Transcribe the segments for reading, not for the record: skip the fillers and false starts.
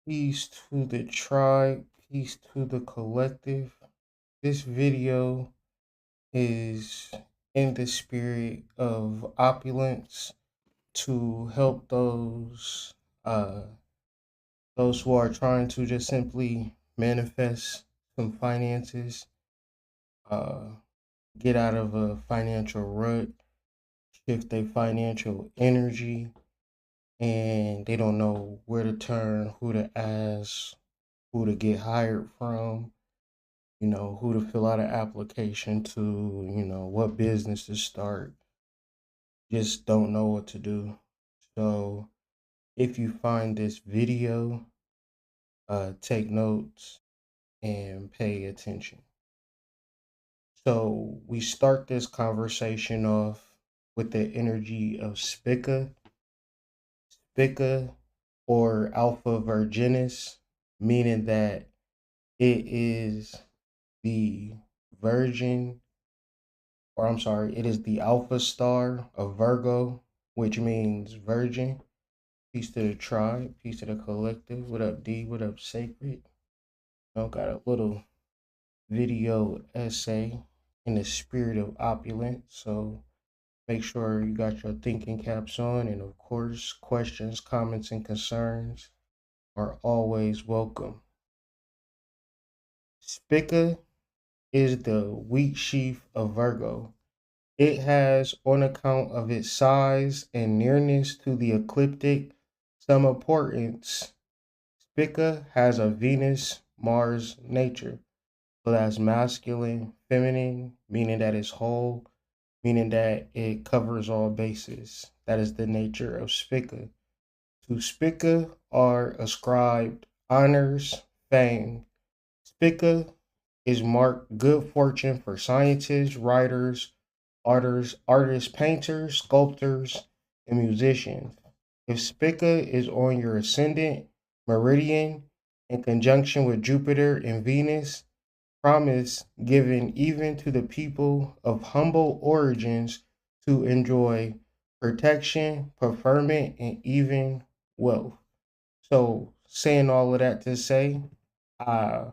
Peace to the tribe, peace to the collective. This video is in the spirit of opulence to help those who are trying to just simply manifest some finances, uh get out of a financial rut, shift their financial energy, and they don't know where to turn, who to ask, who to get hired from, who to fill out an application to, what business to start. Just don't know what to do. So if you find this video, take notes and pay attention. So we start this conversation off with the energy of Spica or Alpha Virginis, meaning that it is the virgin, or I'm sorry, it is the Alpha star of Virgo, which means virgin. Peace to the tribe, peace to the collective. What up, D? What up, Sacred? Got a little video essay in the spirit of opulence. So make sure you got your thinking caps on. And of course, questions, comments, and concerns are always welcome. Spica is the wheat sheaf of Virgo. It has, on account of its size and nearness to the ecliptic, some importance. Spica has a Venus Mars nature. So that's masculine, feminine, meaning that it's whole, meaning that it covers all bases. That is the nature of Spica. To Spica are ascribed honors, fame. Spica is marked good fortune for scientists, writers, artists, painters, sculptors, and musicians. If Spica is on your ascendant meridian in conjunction with Jupiter and Venus, promise given even to the people of humble origins to enjoy protection, preferment, and even wealth. So, saying all of that to say, I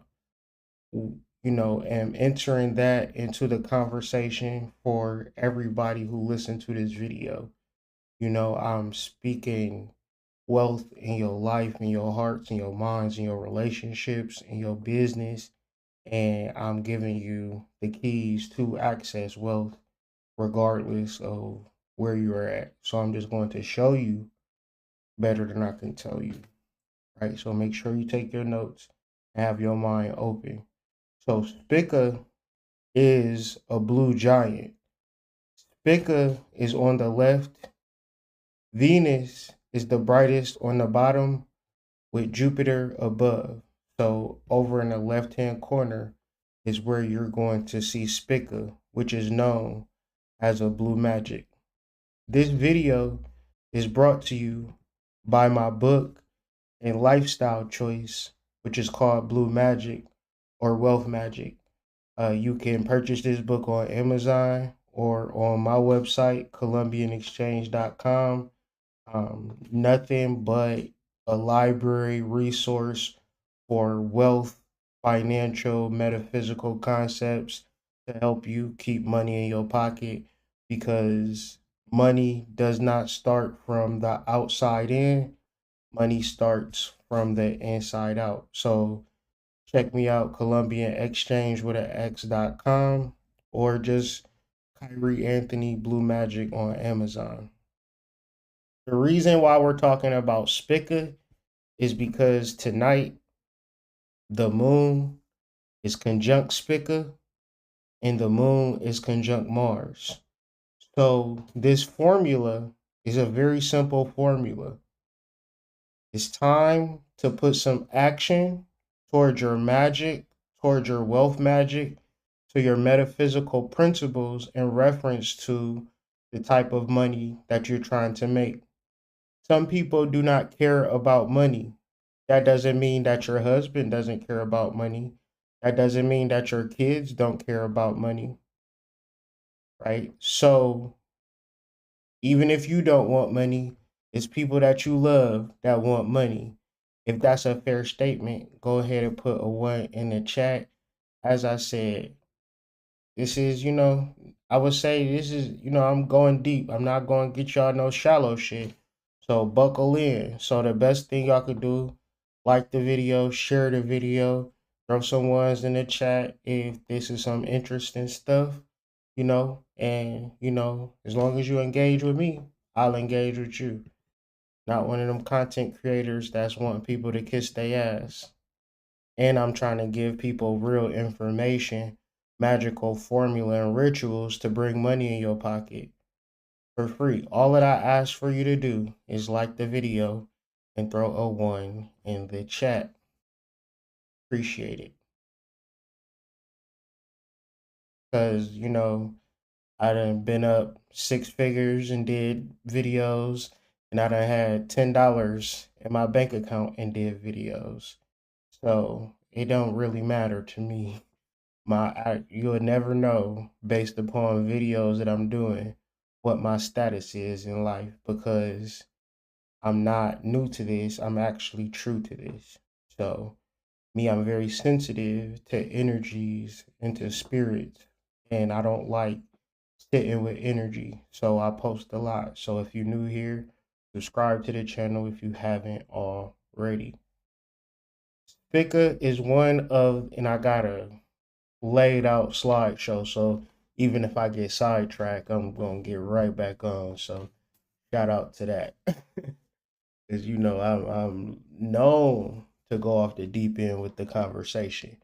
am entering that into the conversation for everybody who listened to this video. I'm speaking wealth in your life, in your hearts, in your minds, in your relationships, in your business. And I'm giving you the keys to access wealth regardless of where you're at. So I'm just going to show you better than I can tell you. Right. So make sure you take your notes and have your mind open. So Spica is a blue giant. Spica is on the left. Venus is the brightest on the bottom with Jupiter above. So over in the left hand corner is where you're going to see Spica, which is known as a blue magic. This video is brought to you by my book and lifestyle choice, which is called Blue Magic or Wealth Magic. You can purchase this book on Amazon or on my website, columbianexchange.com. Nothing but a library resource for wealth, financial, metaphysical concepts to help you keep money in your pocket, because money does not start from the outside in, money starts from the inside out. So check me out, Colombian Exchange with an X.com, or just Kyrie Anthony Blue Magic on Amazon. The reason why we're talking about Spica is because tonight the moon is conjunct Spica and the moon is conjunct Mars. So this formula is a very simple formula. It's time to put some action towards your magic, towards your wealth magic, to your metaphysical principles in reference to the type of money that you're trying to make. Some people do not care about money. That doesn't mean that your husband doesn't care about money. That doesn't mean that your kids don't care about money, right? So even if you don't want money, it's people that you love that want money. If that's a fair statement, go ahead and put a 1 in the chat. As I said, this is, I would say this is, I'm going deep. I'm not going to get y'all no shallow shit. So buckle in. So the best thing y'all could do, like the video, share the video, throw some ones in the chat if this is some interesting stuff, and, as long as you engage with me, I'll engage with you. Not one of them content creators that's wanting people to kiss their ass. And I'm trying to give people real information, magical formula, and rituals to bring money in your pocket for free. All that I ask for you to do is like the video and throw a 1 in the chat. Appreciate it. Because, I done been up 6 figures and did videos, and I done had $10 in my bank account and did videos. So it don't really matter to me. You'll never know based upon videos that I'm doing what my status is in life, because I'm not new to this. I'm actually true to this. So me, I'm very sensitive to energies and to spirits, and I don't like sitting with energy. So I post a lot. So if you're new here, subscribe to the channel if you haven't already. Spica is one of, and I got a laid out slideshow. So even if I get sidetracked, I'm gonna get right back on. So shout out to that, because I'm known to go off the deep end with the conversation.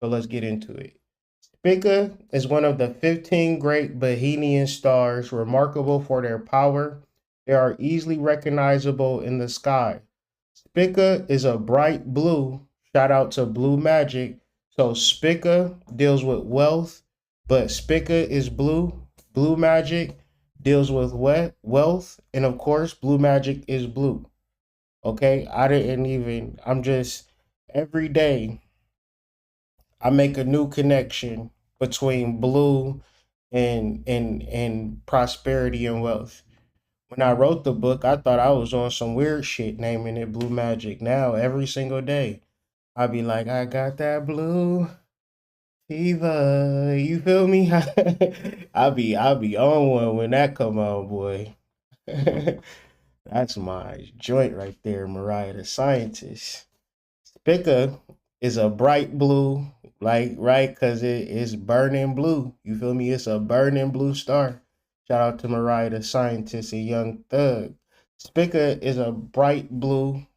So let's get into it. Spica is one of the 15 great Bohemian stars, remarkable for their power. They are easily recognizable in the sky. Spica is a bright blue. Shout out to Blue Magic. So Spica deals with wealth, but Spica is blue. Blue Magic deals with wealth, and of course, Blue Magic is blue. Okay, I'm just, every day I make a new connection between blue and prosperity and wealth. When I wrote the book, I thought I was on some weird shit naming it Blue Magic. Now, every single day, I be like, I got that blue fever. You feel me? I be on one when that come on, boy. That's my joint right there, Mariah the Scientist. Spica is a bright blue, like, right? Because it is burning blue. You feel me? It's a burning blue star. Shout out to Mariah the Scientist and Young Thug. Spica is a bright blue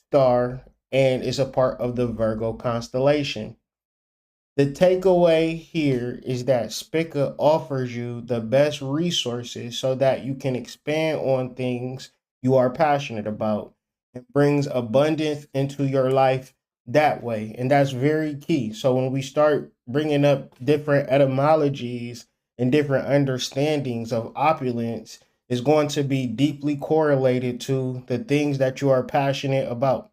star and is a part of the Virgo constellation. The takeaway here is that Spica offers you the best resources so that you can expand on things you are passionate about. It brings abundance into your life that way. And that's very key. So when we start bringing up different etymologies and different understandings of opulence, is going to be deeply correlated to the things that you are passionate about.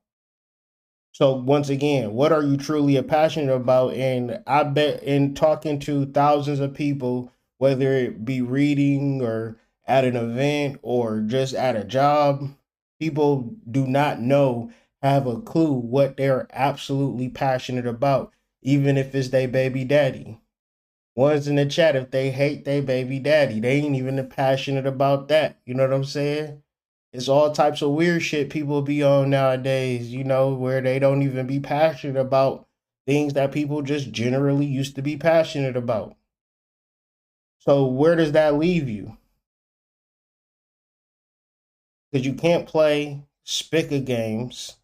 So once again, what are you truly passionate about? And I bet in talking to thousands of people, whether it be reading or at an event or just at a job, people do not know, have a clue what they're absolutely passionate about, even if it's their baby daddy. One's in the chat, if they hate their baby daddy, they ain't even passionate about that. You know what I'm saying? It's all types of weird shit people be on nowadays, where they don't even be passionate about things that people just generally used to be passionate about. So where does that leave you? Because you can't play spica games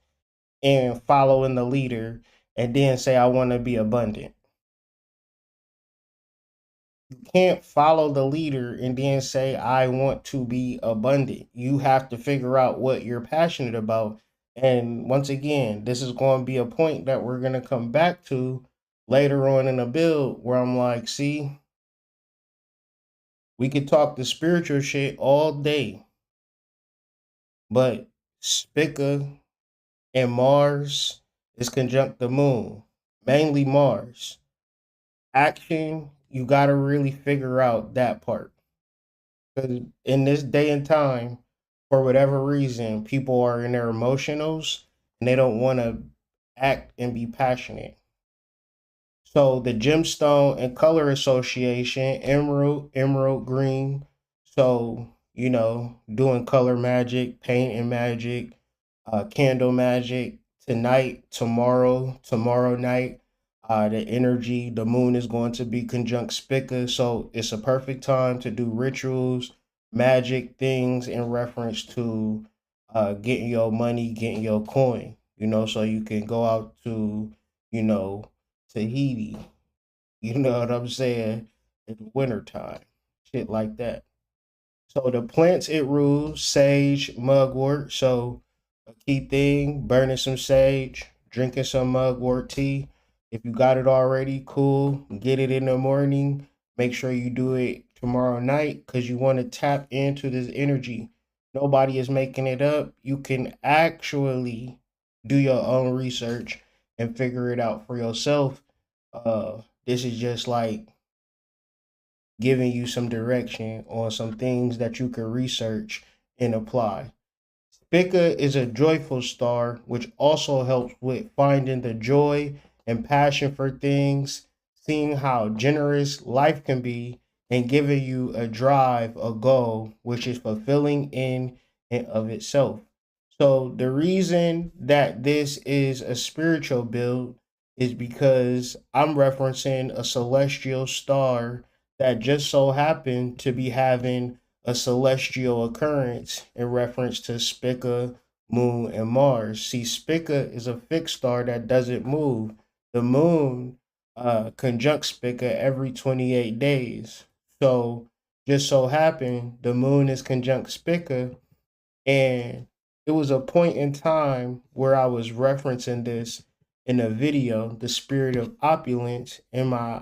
and follow in the leader and then say, I want to be abundant. You can't follow the leader and then say, I want to be abundant. You have to figure out what you're passionate about. And once again, this is going to be a point that we're going to come back to later on in the build, where I'm like, see, we could talk the spiritual shit all day, but Spica and Mars is conjunct the moon, mainly Mars. Action, you got to really figure out that part. Because in this day and time, for whatever reason, people are in their emotionals and they don't want to act and be passionate. So the gemstone and color association, emerald green. So, doing color magic, painting magic, candle magic, tonight, tomorrow night. The energy, the moon is going to be conjunct Spica. So it's a perfect time to do rituals, magic things in reference to getting your money, getting your coin, so you can go out to, you know, Tahiti, you know what I'm saying, in the wintertime, shit like that. So the plants it rules, sage, mugwort. So a key thing, burning some sage, drinking some mugwort tea. If you got it already, cool. Get it in the morning. Make sure you do it tomorrow night because you want to tap into this energy. Nobody is making it up. You can actually do your own research and figure it out for yourself. This is just like giving you some direction on some things that you can research and apply. Spica is a joyful star, which also helps with finding the joy and passion for things, seeing how generous life can be, and giving you a drive, a goal, which is fulfilling in and of itself. So, the reason that this is a spiritual build is because I'm referencing a celestial star that just so happened to be having a celestial occurrence in reference to Spica, Moon, and Mars. See, Spica is a fixed star that doesn't move. The Moon conjuncts Spica every 28 days. So, just so happened, the Moon is conjunct Spica, and it was a point in time where I was referencing this in a video, the Spirit of Opulence, in my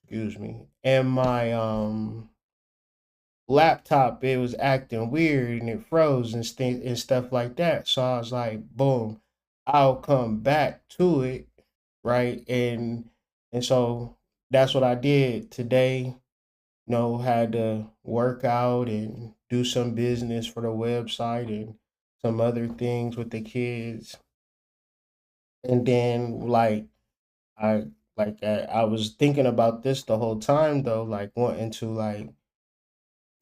excuse me, and my laptop, it was acting weird and it froze and stuff like that. So I was like, boom, I'll come back to it, right? And so that's what I did today. Had to work out and do some business for the website and some other things with the kids. And then I I was thinking about this the whole time though, like wanting to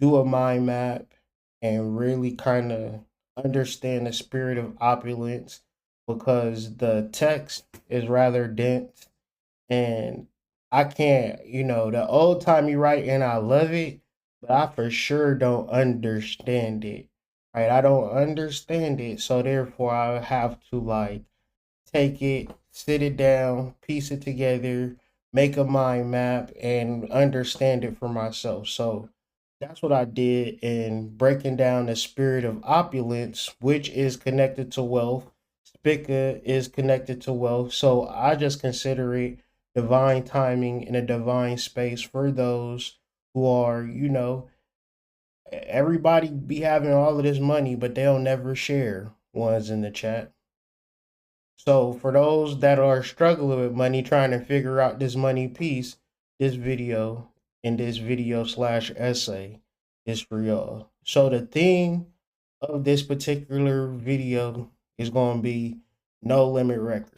do a mind map and really kind of understand the spirit of opulence because the text is rather dense and I can't, the old timey writing, I love it, but I for sure don't understand it. Right? I don't understand it. So therefore I have to take it, sit it down, piece it together, make a mind map, and understand it for myself. So that's what I did in breaking down the spirit of opulence, which is connected to wealth. Spica is connected to wealth. So I just consider it divine timing in a divine space for those who are, everybody be having all of this money, but they'll never share ones in the chat. So for those that are struggling with money, trying to figure out this money piece, this video and this video slash essay is for y'all. So the theme of this particular video is going to be No Limit Records.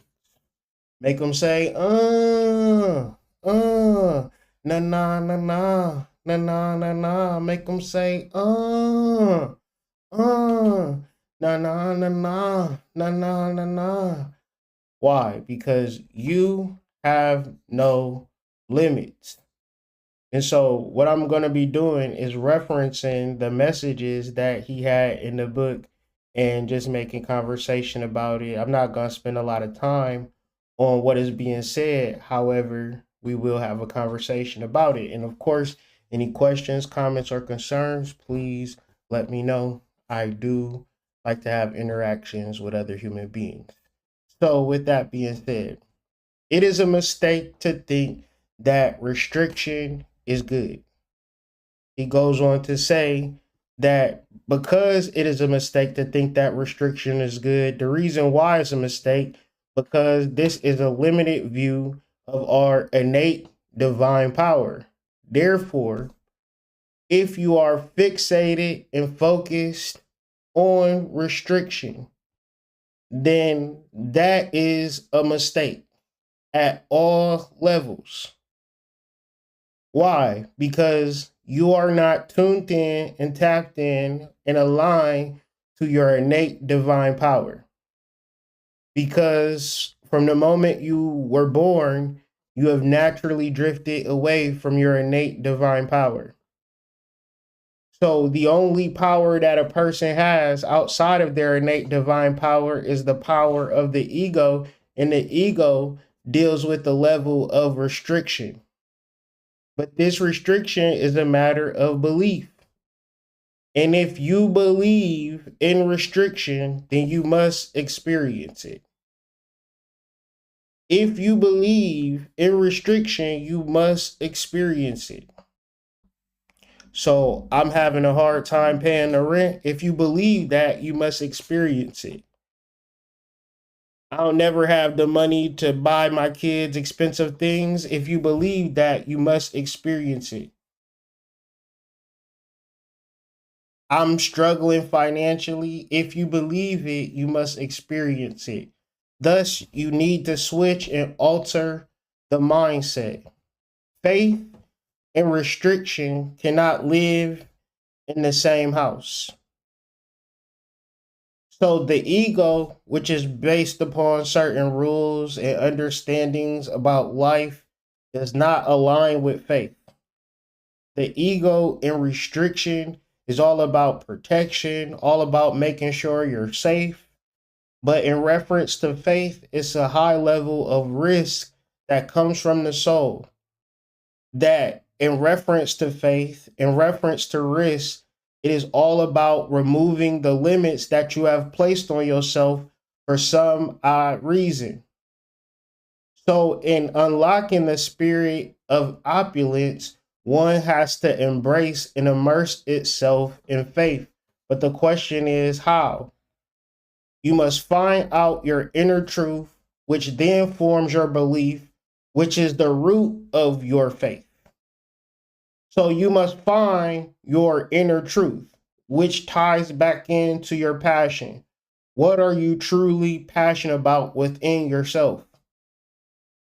Make them say, na na na na, na na na na. Make them say, na na na na, na na na na. Why? Because you have no limits. And so, what I'm going to be doing is referencing the messages that he had in the book and just making conversation about it. I'm not going to spend a lot of time on what is being said. However, we will have a conversation about it. And of course, any questions, comments, or concerns, please let me know. I do like to have interactions with other human beings. So, with that being said, it is a mistake to think that restriction is good. He goes on to say that because it is a mistake to think that restriction is good, the reason why it's a mistake because this is a limited view of our innate divine power. Therefore, if you are fixated and focused on restriction, then that is a mistake at all levels. Why? Because you are not tuned in and tapped in and aligned to your innate divine power. Because from the moment you were born, you have naturally drifted away from your innate divine power. So the only power that a person has outside of their innate divine power is the power of the ego, and the ego deals with the level of restriction. But this restriction is a matter of belief. And if you believe in restriction, then you must experience it. If you believe in restriction, you must experience it. So I'm having a hard time paying the rent. If you believe that, you must experience it. I'll never have the money to buy my kids expensive things. If you believe that, you must experience it. I'm struggling financially. If you believe it, you must experience it. Thus, you need to switch and alter the mindset. Faith and restriction cannot live in the same house. So the ego, which is based upon certain rules and understandings about life, does not align with faith. The ego and restriction is all about protection, all about making sure you're safe. But in reference to faith, it's a high level of risk that comes from the soul. That in reference to faith, in reference to risk, it is all about removing the limits that you have placed on yourself for some odd reason. So, in unlocking the spirit of opulence, one has to embrace and immerse itself in faith. But the question is how? You must find out your inner truth, which then forms your belief, which is the root of your faith. So you must find your inner truth, which ties back into your passion. What are you truly passionate about within yourself?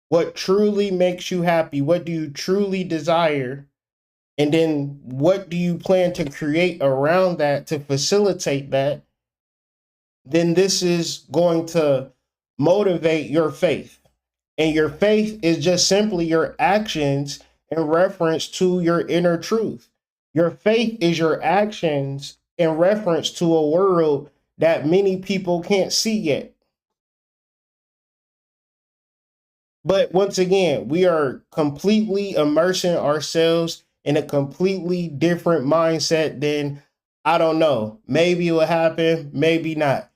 What truly makes you happy? What do you truly desire? And then what do you plan to create around that to facilitate that? Then this is going to motivate your faith. And your faith is just simply your actions in reference to your inner truth. Your faith is your actions in reference to a world that many people can't see yet. But once again, we are completely immersing ourselves in a completely different mindset than, I don't know, maybe it will happen, maybe not.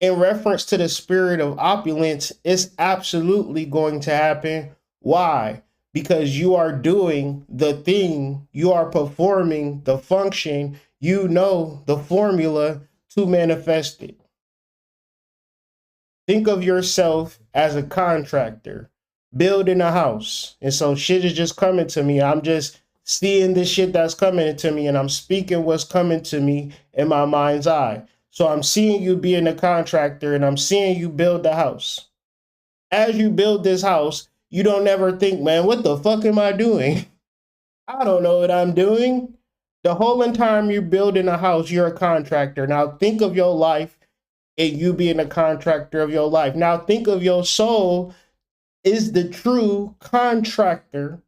In reference to the spirit of opulence, it's absolutely going to happen. Why? Because you are doing the thing, you are performing the function, you know the formula to manifest it. Think of yourself as a contractor building a house. And so shit is just coming to me. I'm just seeing this shit that's coming to me and I'm speaking what's coming to me in my mind's eye. So I'm seeing you being a contractor and I'm seeing you build the house. As you build this house, you don't ever think, man, what the fuck am I doing? I don't know what I'm doing. The whole time you're building a house, you're a contractor. Now think of your life and you being a contractor of your life. Now think of your soul is the true contractor.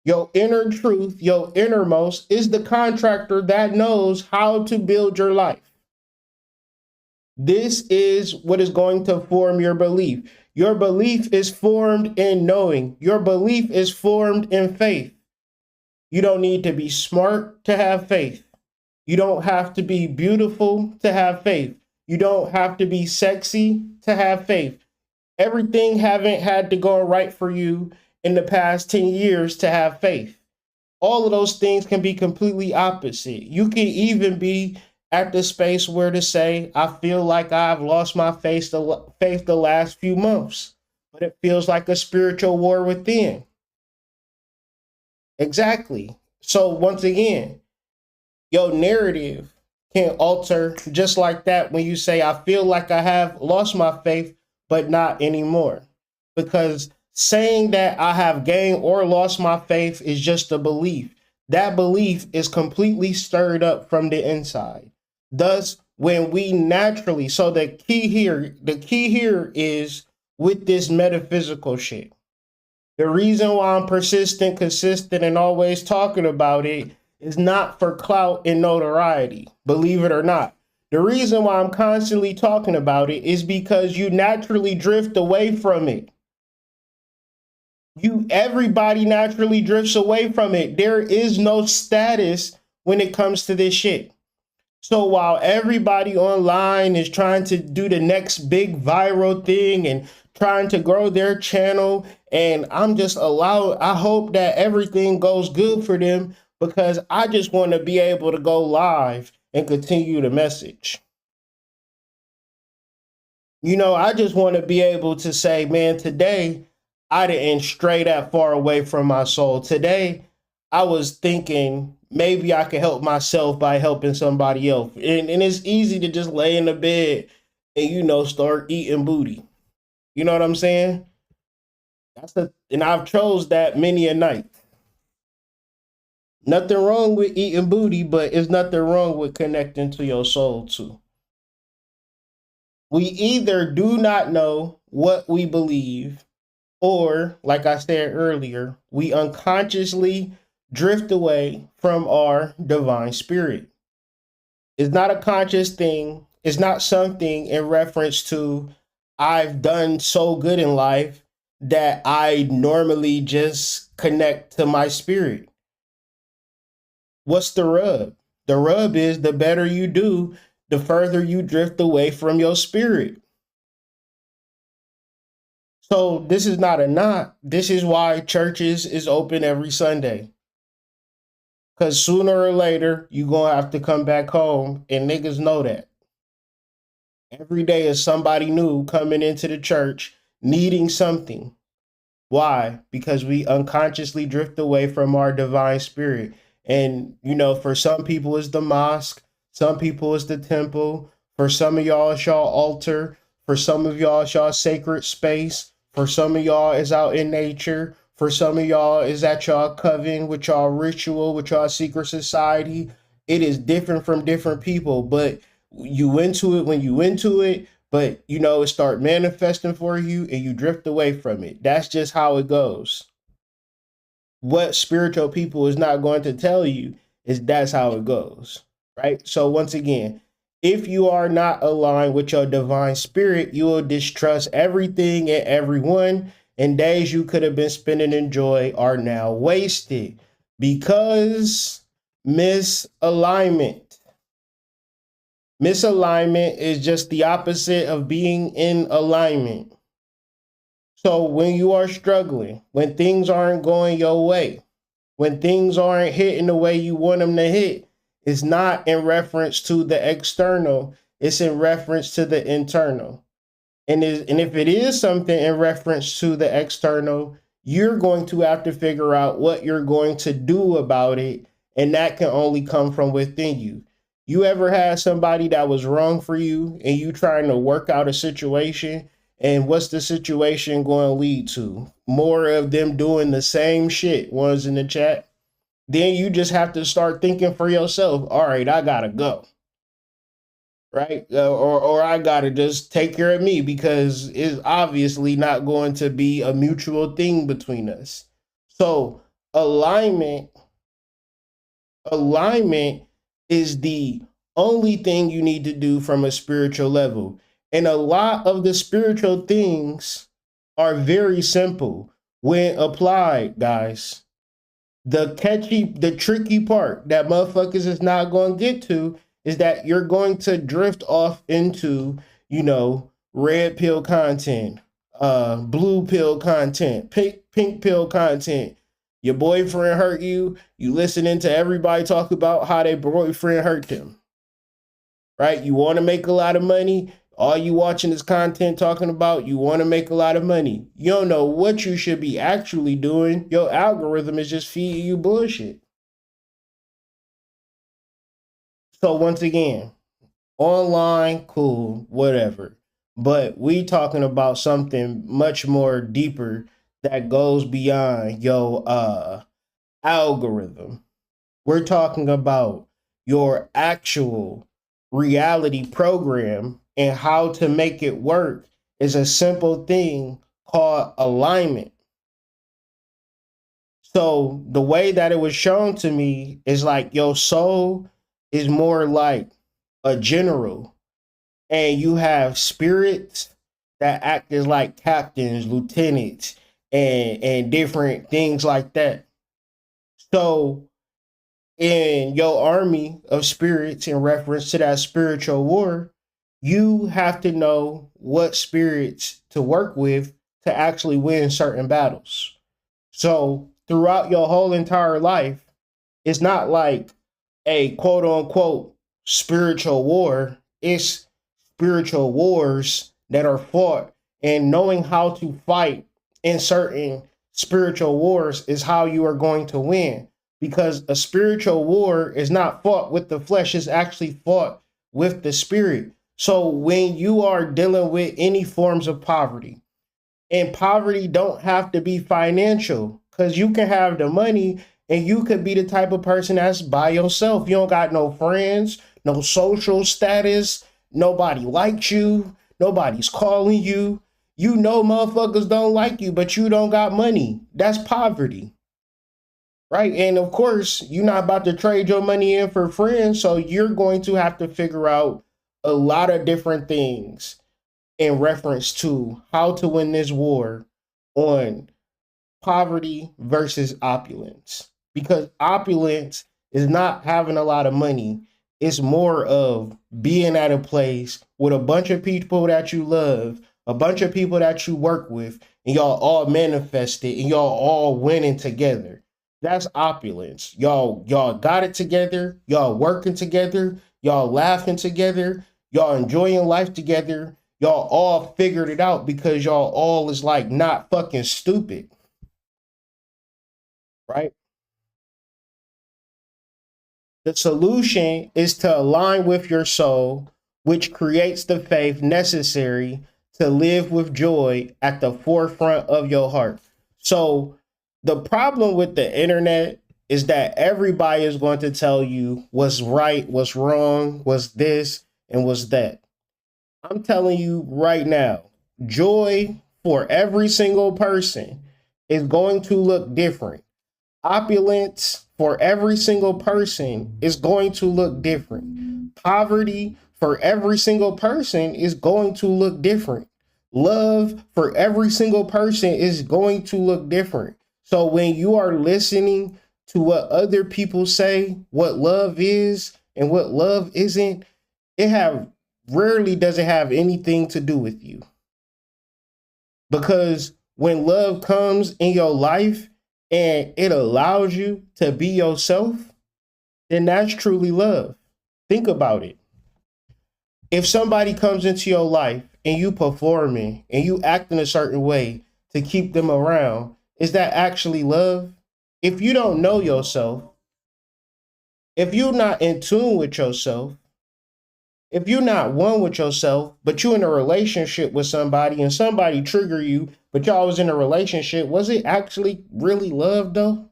Your inner truth, your innermost is the contractor that knows how to build your life. This is what is going to form your belief. Your belief is formed in knowing. Your belief is formed in faith. You don't need to be smart to have faith. You don't have to be beautiful to have faith. You don't have to be sexy to have faith. Everything haven't had to go right for you in the past 10 years to have faith. All of those things can be completely opposite. You can even be at the space where to say, I feel like I've lost my faith the last few months, but it feels like a spiritual war within. Exactly. So once again, your narrative can alter just like that when you say, I feel like I have lost my faith, but not anymore. Because saying that I have gained or lost my faith is just a belief. That belief is completely stirred up from the inside. Thus, when we naturally, so the key here is with this metaphysical shit. The reason why I'm persistent, consistent, and always talking about it is not for clout and notoriety, believe it or not. The reason why I'm constantly talking about it is because you naturally drift away from it. Everybody naturally drifts away from it. There is no status when it comes to this shit. So while everybody online is trying to do the next big viral thing and trying to grow their channel, and I hope that everything goes good for them, because I just want to be able to go live and continue the message. I just want to be able to say, man, today I didn't stray that far away from my soul. Today I was thinking maybe I could help myself by helping somebody else. And it's easy to just lay in the bed and, start eating booty. You know what I'm saying? And I've chose that many a night. Nothing wrong with eating booty, but it's nothing wrong with connecting to your soul too. We either do not know what we believe, or, like I said earlier, we unconsciously drift away from our divine spirit. It's not a conscious thing. It's not something in reference to, I've done so good in life that I normally just connect to my spirit. What's the rub? The rub is the better you do, the further you drift away from your spirit. So this is not a knock. This is why churches is open every Sunday. Because sooner or later, you're going to have to come back home, and niggas know that. Every day is somebody new coming into the church needing something. Why? Because we unconsciously drift away from our divine spirit. And, for some people it's the mosque. Some people it's the temple. For some of y'all, it's y'all altar. For some of y'all, it's y'all sacred space. For some of y'all, it's out in nature. For some of y'all, is at y'all coven, with y'all ritual, with y'all secret society. It is different from different people, but you into it when you into it, but it start manifesting for you and you drift away from it. That's just how it goes. What spiritual people is not going to tell you is that's how it goes, right? So once again, if you are not aligned with your divine spirit, you will distrust everything and everyone, and days you could have been spending in joy are now wasted because misalignment. Misalignment is just the opposite of being in alignment. So when you are struggling, when things aren't going your way, when things aren't hitting the way you want them to hit, it's not in reference to the external, it's in reference to the internal. And if it is something in reference to the external, you're going to have to figure out what you're going to do about it. And that can only come from within you. You ever had somebody that was wrong for you and you trying to work out a situation, and what's the situation going to lead to? More of them doing the same shit. Ones in the chat. Then you just have to start thinking for yourself, all right, I gotta go. Right? Or I gotta just take care of me, because it's obviously not going to be a mutual thing between us. So alignment is the only thing you need to do from a spiritual level. And a lot of the spiritual things are very simple when applied, guys. The tricky part that motherfuckers is not going to get to is that you're going to drift off into, red pill content, blue pill content, pink pill content. Your boyfriend hurt you. You listening to everybody talk about how their boyfriend hurt them. Right? You want to make a lot of money. All you watching is content talking about you want to make a lot of money. You don't know what you should be actually doing. Your algorithm is just feeding you bullshit. So once again, online, cool, whatever. But we talking about something much more deeper that goes beyond your algorithm. We're talking about your actual reality program, and how to make it work is a simple thing called alignment. So the way that it was shown to me is like your soul is more like a general, and you have spirits that act as like captains, lieutenants, and different things like that. So in your army of spirits, in reference to that spiritual war, you have to know what spirits to work with to actually win certain battles. So throughout your whole entire life, it's not like a quote unquote spiritual war. It's spiritual wars that are fought, and knowing how to fight in certain spiritual wars is how you are going to win, because a spiritual war is not fought with the flesh, it's actually fought with the spirit. So when you are dealing with any forms of poverty, and poverty don't have to be financial, because you can have the money and you could be the type of person that's by yourself. You don't got no friends, no social status, nobody likes you, nobody's calling you. You know motherfuckers don't like you, but you don't got money. That's poverty, right? And of course, you're not about to trade your money in for friends, so you're going to have to figure out a lot of different things in reference to how to win this war on poverty versus opulence. Because opulence is not having a lot of money, it's more of being at a place with a bunch of people that you love, a bunch of people that you work with, and y'all all manifested and y'all all winning together. That's opulence. Y'all got it together, y'all working together, y'all laughing together, y'all enjoying life together. Y'all all figured it out because y'all all is like not fucking stupid, right? The solution is to align with your soul, which creates the faith necessary to live with joy at the forefront of your heart. So, the problem with the internet is that everybody is going to tell you what's right, what's wrong, what's this, and what's that. I'm telling you right now, joy for every single person is going to look different. Opulence for every single person is going to look different. Poverty for every single person is going to look different. Love for every single person is going to look different. So when you are listening to what other people say, what love is and what love isn't, it have rarely does it have anything to do with you. Because when love comes in your life and it allows you to be yourself, then that's truly love. Think about it. If somebody comes into your life and you performing and you act in a certain way to keep them around, is that actually love? If you don't know yourself, if you're not in tune with yourself, if you're not one with yourself, but you're in a relationship with somebody and somebody trigger you, but y'all was in a relationship, was it actually really love though?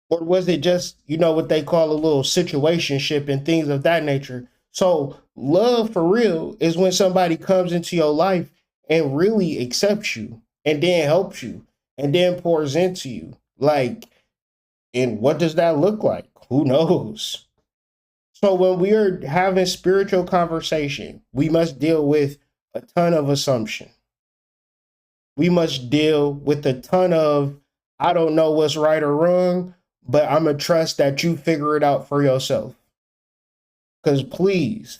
Or was it just, what they call a little situationship and things of that nature? So love for real is when somebody comes into your life and really accepts you and then helps you and then pours into you. Like, and what does that look like? Who knows? So when we are having spiritual conversation, we must deal with a ton of assumption. We must deal with a ton of, I don't know what's right or wrong, but I'm going to trust that you figure it out for yourself. Because please,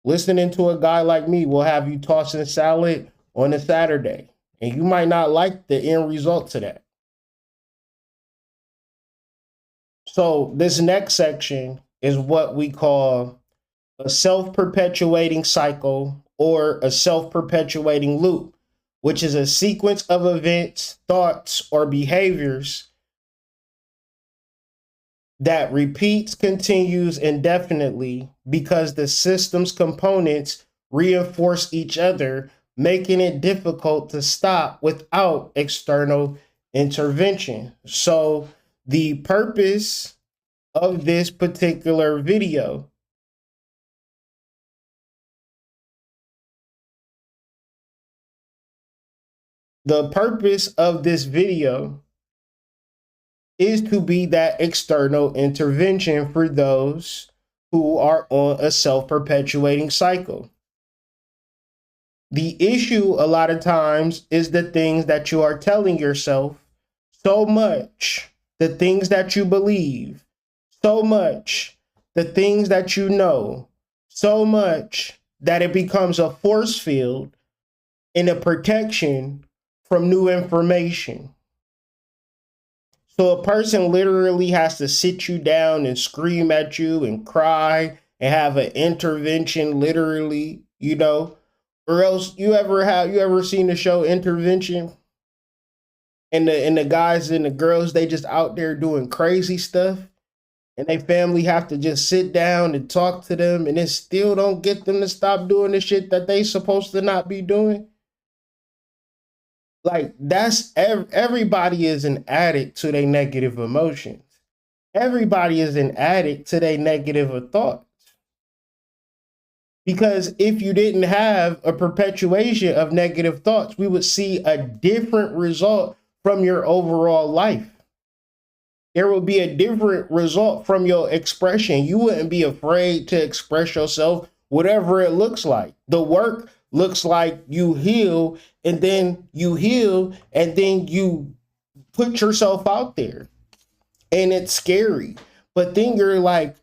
listening to a guy like me will have you tossing salad on a Saturday. And you might not like the end result to that. So this next section is what we call a self-perpetuating cycle or a self-perpetuating loop, which is a sequence of events, thoughts, or behaviors that repeats, continues indefinitely because the system's components reinforce each other, making it difficult to stop without external intervention. So, the purpose of this particular video, the purpose of this video is to be that external intervention for those who are on a self-perpetuating cycle. The issue a lot of times is the things that you are telling yourself so much, the things that you believe so much, the things that you know so much that it becomes a force field and a protection from new information. So a person literally has to sit you down and scream at you and cry and have an intervention, literally, or else you ever seen the show Intervention? And the guys and the girls, they just out there doing crazy stuff, and they family have to just sit down and talk to them, and it still don't get them to stop doing the shit that they supposed to not be doing. Like, that's everybody is an addict to their negative emotions. Everybody is an addict to their negative thoughts. Because if you didn't have a perpetuation of negative thoughts, we would see a different result from your overall life. There will be a different result from your expression. You wouldn't be afraid to express yourself, whatever it looks like. The work looks like you heal, and then you put yourself out there, and it's scary. But then you're like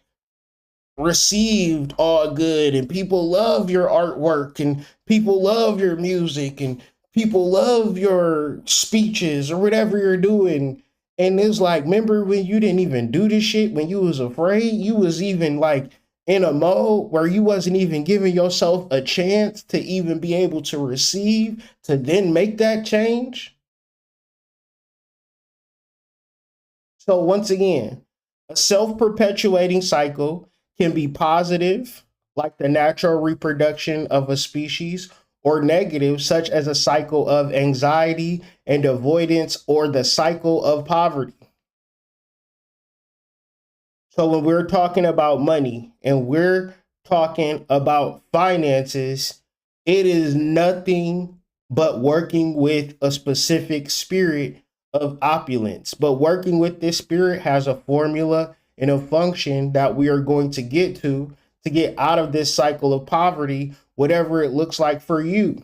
received all good, and people love your artwork, and people love your music, and people love your speeches or whatever you're doing. And it's like, remember when you didn't even do this shit, when you was afraid? You was even like in a mode where you wasn't even giving yourself a chance to even be able to receive, to then make that change. So once again, a self-perpetuating cycle can be positive, like the natural reproduction of a species, or negative, such as a cycle of anxiety and avoidance, or the cycle of poverty. So when we're talking about money and we're talking about finances, it is nothing but working with a specific spirit of opulence. But working with this spirit has a formula and a function that we are going to get out of this cycle of poverty, whatever it looks like for you.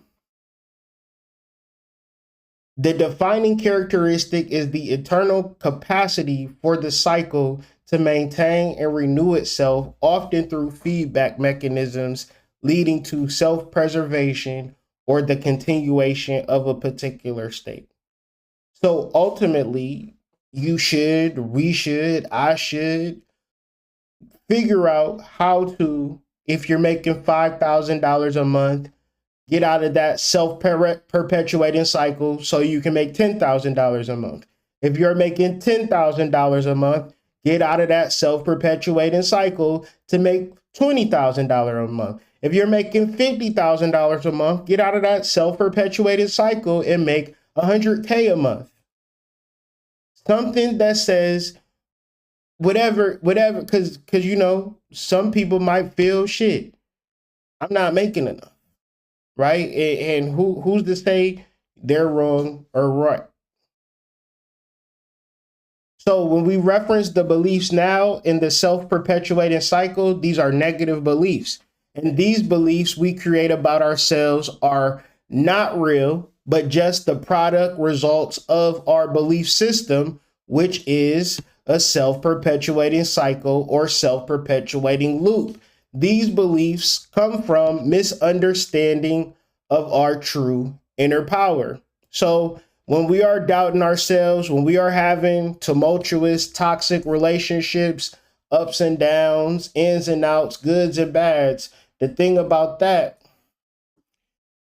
The defining characteristic is the eternal capacity for the cycle to maintain and renew itself, often through feedback mechanisms leading to self-preservation or the continuation of a particular state. So ultimately, we should, I should figure out how to, if you're making $5,000 a month, get out of that self-perpetuating cycle so you can make $10,000 a month. If you're making $10,000 a month, get out of that self-perpetuating cycle to make $20,000 a month. If you're making $50,000 a month, get out of that self-perpetuating cycle and make $100K a month. Something that says whatever, because some people might feel shit, I'm not making enough, right? And who's to say they're wrong or right? So when we reference the beliefs now in the self-perpetuating cycle, these are negative beliefs. And these beliefs we create about ourselves are not real, but just the product results of our belief system, which is a self-perpetuating cycle or self-perpetuating loop. These beliefs come from misunderstanding of our true inner power. So when we are doubting ourselves, when we are having tumultuous, toxic relationships, ups and downs, ins and outs, goods and bads, the thing about that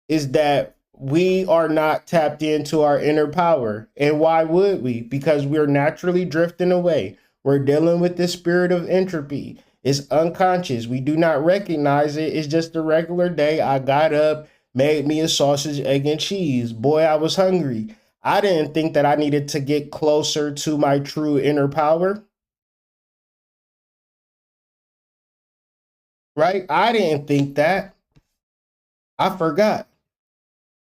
is that we are not tapped into our inner power. And why would we? Because we're naturally drifting away. We're dealing with the spirit of entropy. It's unconscious. We do not recognize it. It's just a regular day. I got up, made me a sausage, egg, and cheese. Boy, I was hungry. I didn't think that I needed to get closer to my true inner power, right? I didn't think that. I forgot.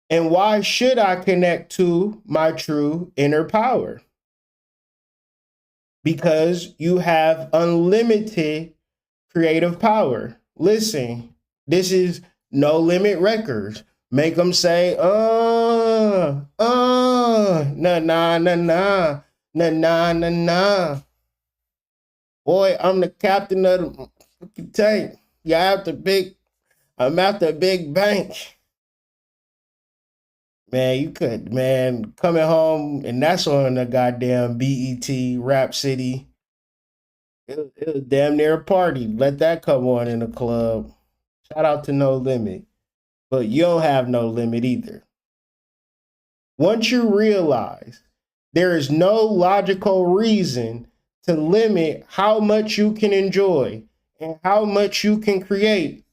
And why should I connect to my true inner power? Because you have unlimited creative power. Listen, this is No Limit Records. Make them say, nah, nah, nah, nah, nah, nah, nah, nah. Boy, I'm the captain of the tank. I'm after a big bank. Man, you could, man, coming home, and that's on the goddamn BET Rap City. It was damn near a party. Let that come on in the club. Shout out to No Limit. But you don't have no limit either. Once you realize there is no logical reason to limit how much you can enjoy and how much you can create,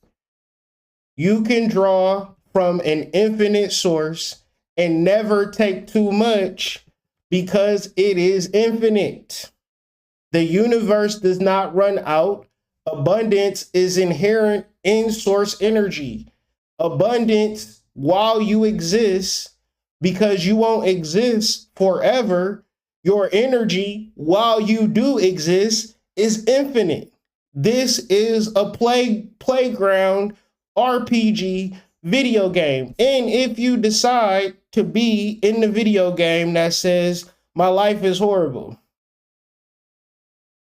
you can draw from an infinite source and never take too much because it is infinite. The universe does not run out. Abundance is inherent in source energy. Abundance, while you exist, because you won't exist forever, your energy, while you do exist, is infinite. This is a playground RPG video game. And if you decide to be in the video game that says, my life is horrible,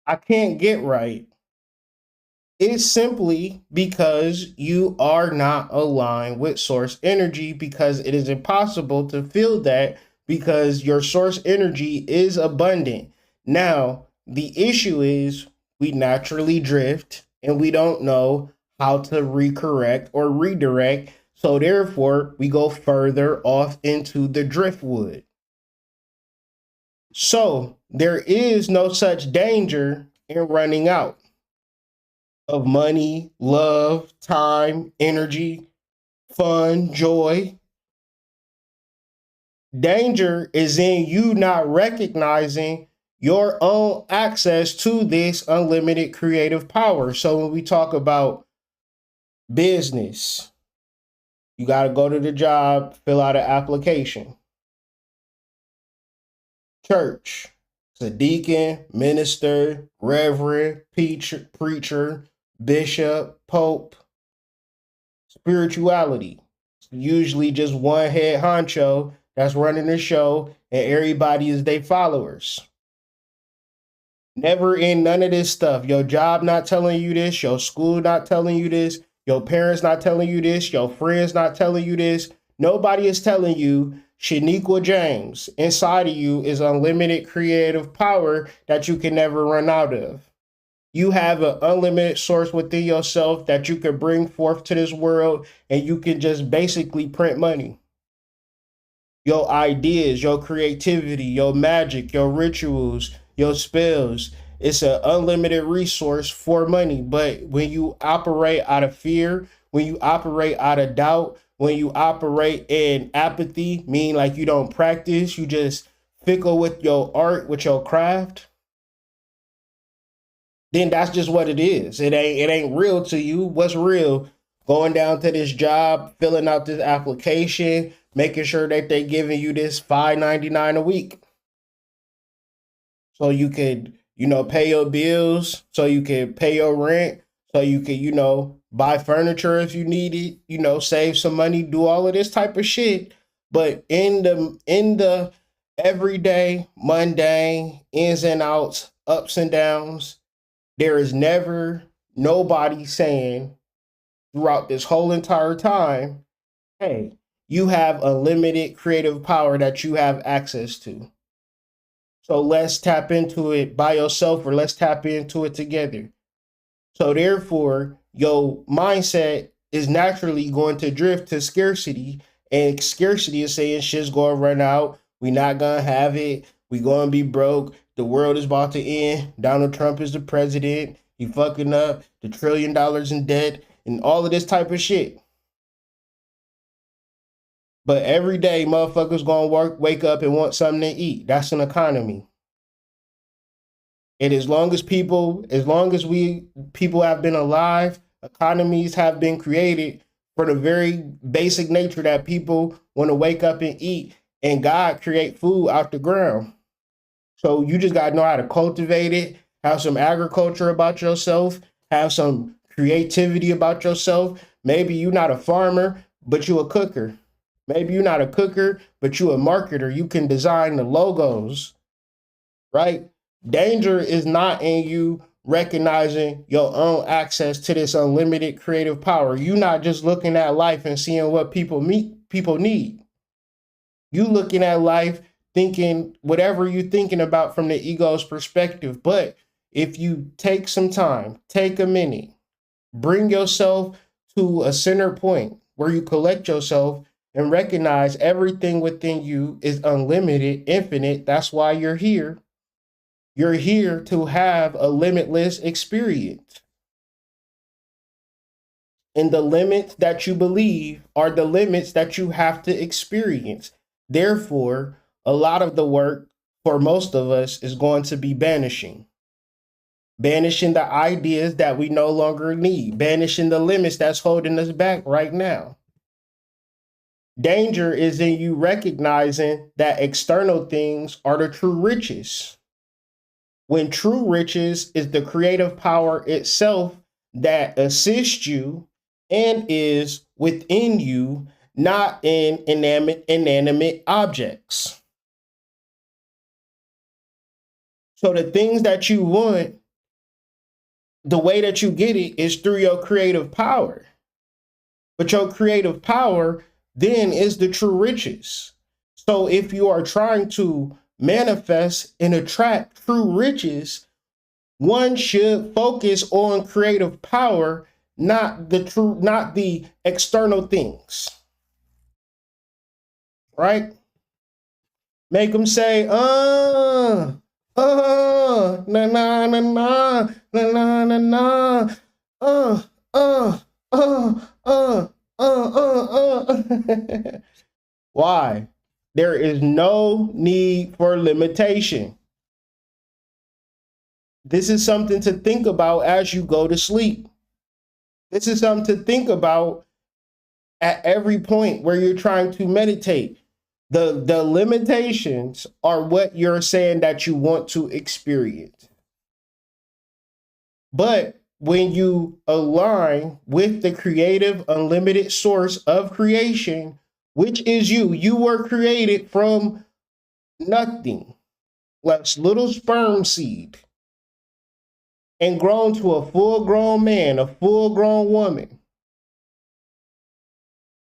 I can't get right, it's simply because you are not aligned with source energy, because it is impossible to feel that because your source energy is abundant. Now, the issue is we naturally drift and we don't know how to recorrect or redirect. So therefore, we go further off into the driftwood. So there is no such danger in running out of money, love, time, energy, fun, joy. Danger is in you not recognizing your own access to this unlimited creative power. So when we talk about business, you got to go to the job, fill out an application. Church, it's a deacon, minister, reverend, preacher, bishop, pope. Spirituality, it's usually just one head honcho that's running the show and everybody is their followers. Never in none of this stuff. Your job not telling you this, your school not telling you this, your parents not telling you this, your friends not telling you this. Nobody is telling you Shaniqua James inside of you is unlimited creative power that you can never run out of. You have an unlimited source within yourself that you can bring forth to this world, and you can just basically print money. Your ideas, your creativity, your magic, your rituals, your spells. It's an unlimited resource for money. But when you operate out of fear, when you operate out of doubt, when you operate in apathy, meaning like you don't practice, you just fickle with your art, with your craft, then that's just what it is. It ain't real to you. What's real? Going down to this job, filling out this application, making sure that they giving you this $5.99 a week, so you could, pay your bills, so you can pay your rent, so you can, buy furniture if you need it, save some money, do all of this type of shit. But in the everyday, mundane, ins and outs, ups and downs, there is never nobody saying throughout this whole entire time, hey, you have unlimited creative power that you have access to. So let's tap into it by yourself, or let's tap into it together. So therefore, your mindset is naturally going to drift to scarcity, and scarcity is saying shit's going to run out. We not going to have it. We going to be broke. The world is about to end. Donald Trump is the president. He fucking up the $1 trillion in debt and all of this type of shit. But every day, motherfuckers gonna wake up and want something to eat. That's an economy. And as long as people have been alive, economies have been created for the very basic nature that people want to wake up and eat, and God create food out the ground. So you just got to know how to cultivate it, have some agriculture about yourself, have some creativity about yourself. Maybe you're not a farmer, but you a cooker. Maybe you're not a cooker, but you a marketer. You can design the logos, right? Danger is not in you recognizing your own access to this unlimited creative power. You're not just looking at life and seeing what people need. You looking at life thinking whatever you're thinking about from the ego's perspective. But if you take some time, take a minute, bring yourself to a center point where you collect yourself and recognize everything within you is unlimited, infinite. That's why you're here. You're here to have a limitless experience. And the limits that you believe are the limits that you have to experience. Therefore, a lot of the work for most of us is going to be banishing the ideas that we no longer need, banishing the limits that's holding us back right now. Danger is in you recognizing that external things are the true riches, when true riches is the creative power itself that assists you and is within you, not in inanimate objects. So the things that you want, the way that you get it is through your creative power. But your creative power then is the true riches. So if you are trying to manifest and attract true riches, one should focus on creative power, not the external things. Right? Make them say, na na na na na na na na, uh, uh, uh. Why? There is no need for limitation. This is something to think about as you go to sleep. This is something to think about at every point where you're trying to meditate. The limitations are what you're saying that you want to experience. But when you align with the creative, unlimited source of creation, which is you were created from nothing, like little sperm seed, and grown to a full-grown man, a full-grown woman.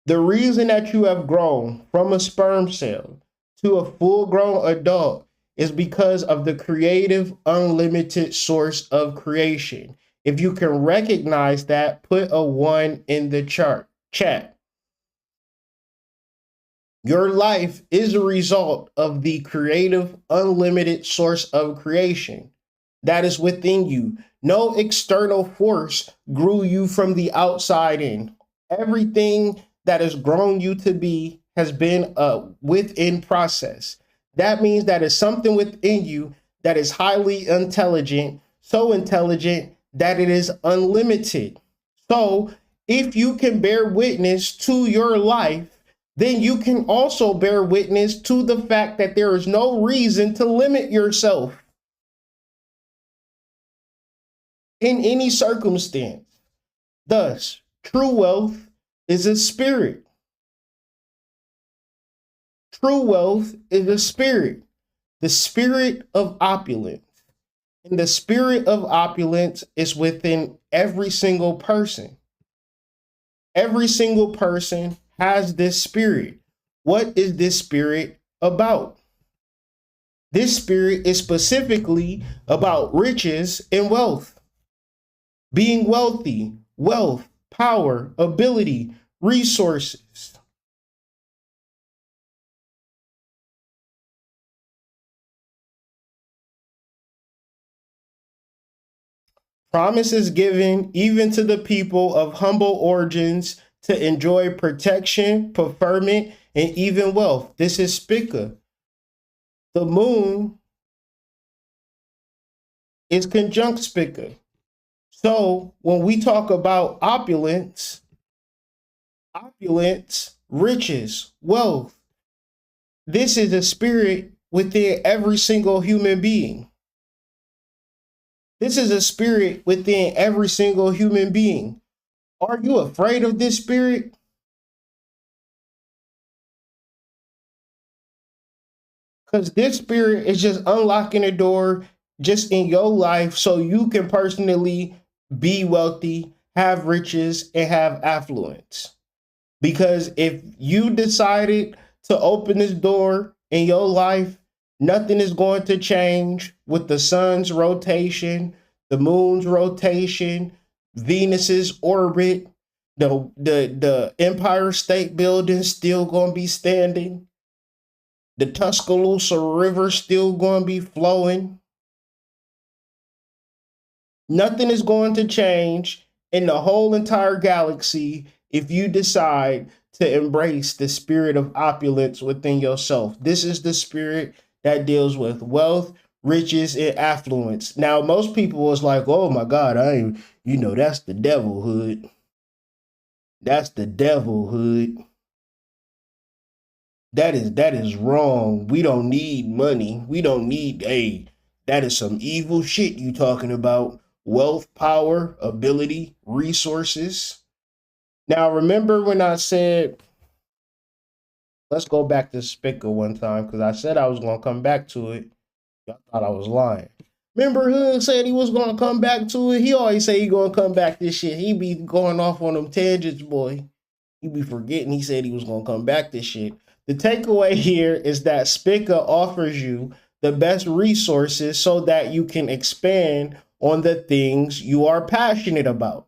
The reason that you have grown from a sperm cell to a full-grown adult is because of the creative, unlimited source of creation. If you can recognize that, put a 1 in the chat. Your life is a result of the creative, unlimited source of creation that is within you. No external force grew you from the outside in. Everything that has grown you to be has been a within process. That means that is something within you that is highly intelligent, so intelligent that it is unlimited. So if you can bear witness to your life, then you can also bear witness to the fact that there is no reason to limit yourself in any circumstance. Thus, true wealth is a spirit. True wealth is a spirit, the spirit of opulence. And the spirit of opulence is within every single person. Every single person has this spirit. What is this spirit about? This spirit is specifically about riches and wealth. Being wealthy, wealth, power, ability, resources. Promise is given even to the people of humble origins to enjoy protection, preferment, and even wealth. This is Spica. The moon is conjunct Spica. So when we talk about opulence, riches, wealth, this is a spirit within every single human being. This is a spirit within every single human being. Are you afraid of this spirit? Because this spirit is just unlocking the door just in your life so you can personally be wealthy, have riches, and have affluence. Because if you decided to open this door in your life, nothing is going to change with the sun's rotation, the moon's rotation, Venus's orbit, the Empire State Building still going to be standing. The Tuscaloosa River still going to be flowing. Nothing is going to change in the whole entire galaxy if you decide to embrace the spirit of opulence within yourself. This is the spirit that deals with wealth, riches, and affluence. Now, most people was like, oh my God, that's the devil hood. That's the devil hood. That is wrong. We don't need money. We don't need, that is some evil shit you talking about. Wealth, power, ability, resources. Now, remember when I said, let's go back to Spica one time, because I said I was going to come back to it. Y'all thought I was lying. Remember Hood said he was going to come back to it? He always say he going to come back to this shit. He be going off on them tangents, boy. He be forgetting he said he was going to come back to shit. The takeaway here is that Spica offers you the best resources so that you can expand on the things you are passionate about.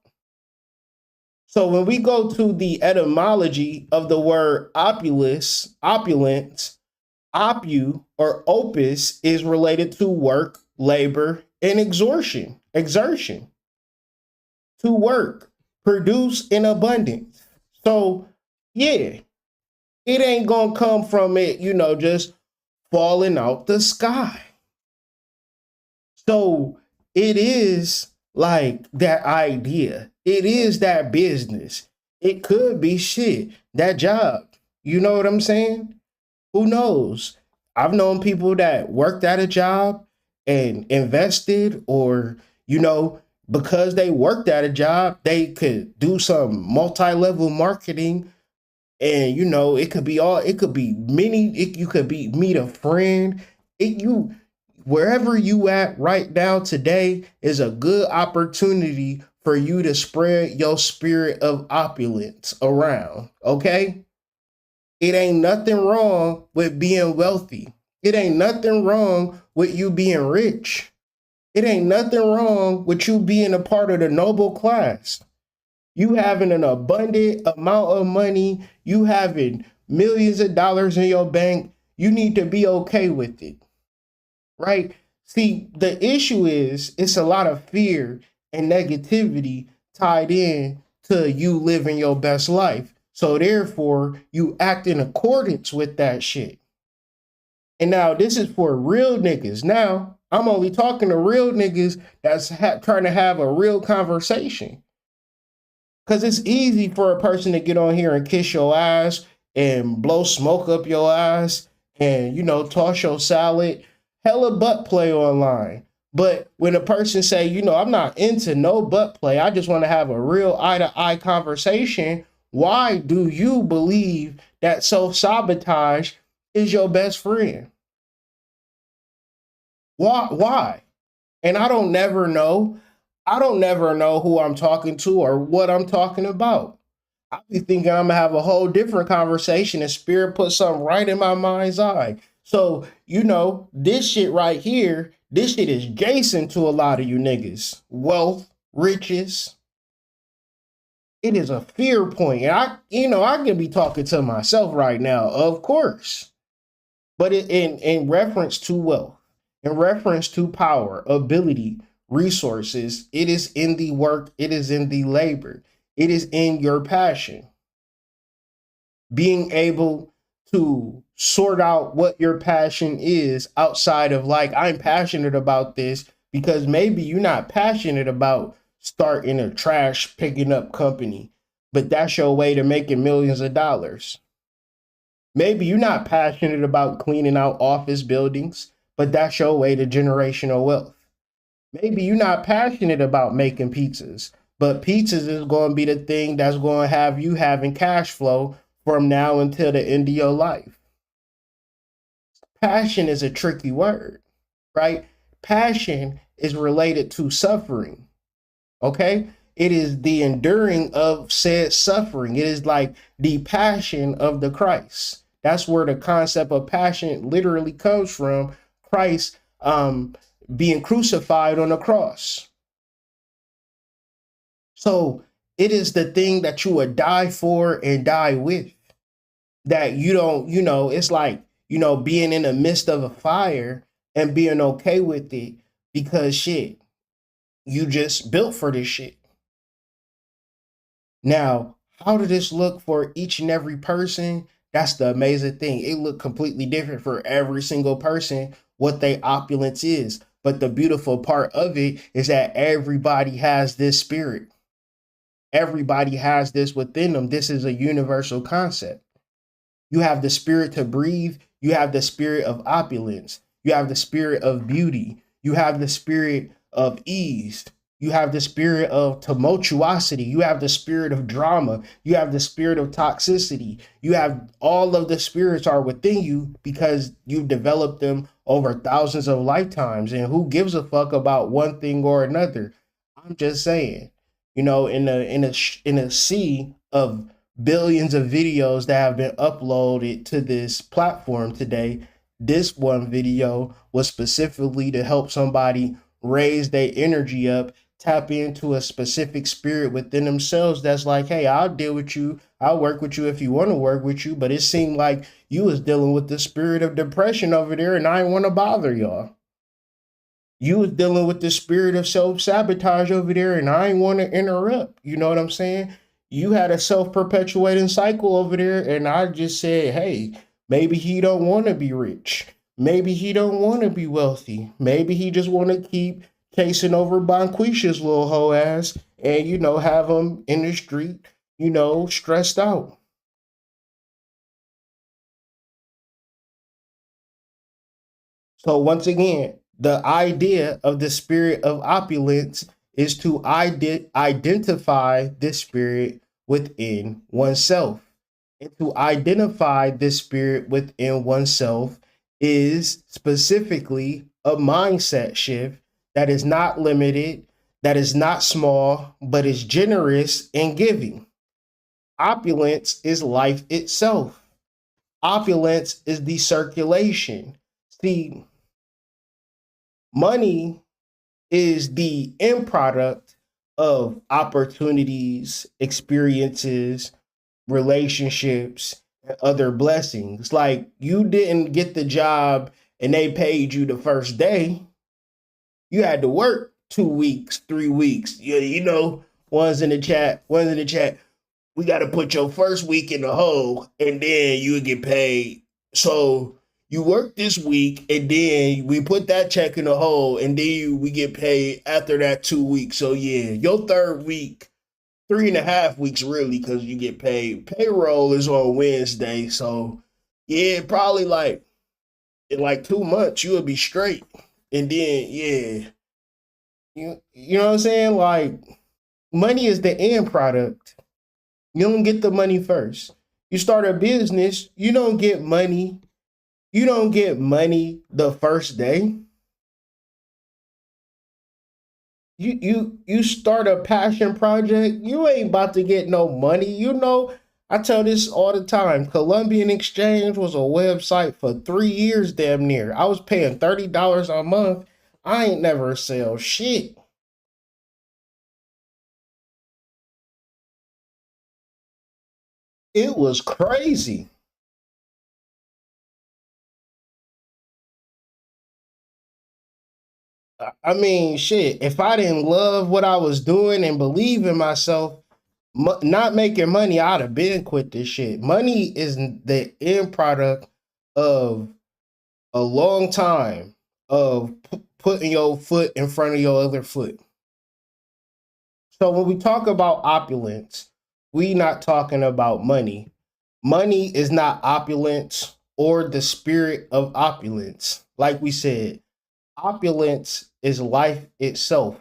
So when we go to the etymology of the word opulence, opu or opus is related to work, labor, and exertion. To work, produce in abundance. So yeah, it ain't gonna come from it, just falling out the sky. So it is like that idea. It is that business. It could be shit, that job. You know what I'm saying? Who knows? I've known people that worked at a job and invested, or, because they worked at a job, they could do some multi-level marketing. And, it could be you could meet a friend. Wherever you at right now today is a good opportunity for you to spread your spirit of opulence around, okay? It ain't nothing wrong with being wealthy. It ain't nothing wrong with you being rich. It ain't nothing wrong with you being a part of the noble class. You having an abundant amount of money, you having millions of dollars in your bank, you need to be okay with it. Right? See, the issue is it's a lot of fear and negativity tied in to you living your best life. So therefore, you act in accordance with that shit. And now this is for real niggas. Now, I'm only talking to real niggas that's trying to have a real conversation. Because it's easy for a person to get on here and kiss your ass and blow smoke up your ass and, toss your salad. Hella butt play online. But when a person say, I'm not into no butt play, I just want to have a real eye-to-eye conversation, why do you believe that self-sabotage is your best friend? Why? And I don't never know who I'm talking to or what I'm talking about. I be thinking I'm gonna have a whole different conversation and Spirit put something right in my mind's eye. So, this shit right here, this shit is Jason to a lot of you niggas. Wealth, riches. It is a fear point. And I can be talking to myself right now, of course. But in reference to wealth, in reference to power, ability, resources. It is in the work, it is in the labor, it is in your passion. Being able to sort out what your passion is outside of like, I'm passionate about this, because maybe you're not passionate about starting a trash picking up company, but that's your way to making millions of dollars. Maybe you're not passionate about cleaning out office buildings, but that's your way to generational wealth. Maybe you're not passionate about making pizzas, but pizzas is going to be the thing that's going to have you having cash flow from now until the end of your life. Passion is a tricky word, right? Passion is related to suffering, okay? It is the enduring of said suffering. It is like the passion of the Christ. That's where the concept of passion literally comes from. Christ being crucified on the cross. So it is the thing that you would die for and die with. That you don't, it's like, being in the midst of a fire and being okay with it because shit, you just built for this shit. Now, how did this look for each and every person? That's the amazing thing. It looked completely different for every single person, what their opulence is. But the beautiful part of it is that everybody has this spirit. Everybody has this within them. This is a universal concept. You have the spirit to breathe. You have the spirit of opulence. You have the spirit of beauty. You have the spirit of ease. You have the spirit of tumultuosity. You have the spirit of drama. You have the spirit of toxicity. You have all of the spirits are within you because you've developed them over thousands of lifetimes. And who gives a fuck about one thing or another? I'm just saying, in a sea of billions of videos that have been uploaded to this platform today, this one video was specifically to help somebody raise their energy up, tap into a specific spirit within themselves that's like, hey, I'll deal with you, I'll work with you if you want to work with you. But it seemed like you was dealing with the spirit of depression over there, and I didn't want to bother y'all. You was dealing with the spirit of self-sabotage over there, and I didn't want to interrupt. You know what I'm saying? You had a self-perpetuating cycle over there, and I just said, hey, maybe he don't want to be rich. Maybe he don't want to be wealthy. Maybe he just want to keep chasing over Bonquisha's little hoe ass and, have him in the street, stressed out. So once again, the idea of the spirit of opulence is to identify this spirit within oneself. And to identify this spirit within oneself is specifically a mindset shift that is not limited, that is not small, but is generous and giving. Opulence is life itself. Opulence is the circulation. See, money is the end product of opportunities, experiences, relationships, and other blessings. Like, you didn't get the job and they paid you the first day. You had to work 2 weeks, 3 weeks. One's in the chat. We got to put your first week in the hole and then you get paid. So you work this week and then we put that check in the hole and then we get paid after that 2 weeks. So yeah, your third week, 3.5 weeks really, because you get paid. Payroll is on Wednesday. So yeah, probably like in like 2 months you'll be straight. And then yeah. You know what I'm saying? Like, money is the end product. You don't get the money first. You start a business, you don't get money. You don't get money the first day. You start a passion project, you ain't about to get no money. I tell this all the time. Columbian Exchange was a website for 3 years damn near. I was paying $30 a month. I ain't never sell shit. It was crazy. I mean, shit, if I didn't love what I was doing and believe in myself, not making money, I'd have been quit this shit. Money is the end product of a long time of putting your foot in front of your other foot. So when we talk about opulence, we not talking about money. Money is not opulence or the spirit of opulence. Like we said, opulence is life itself.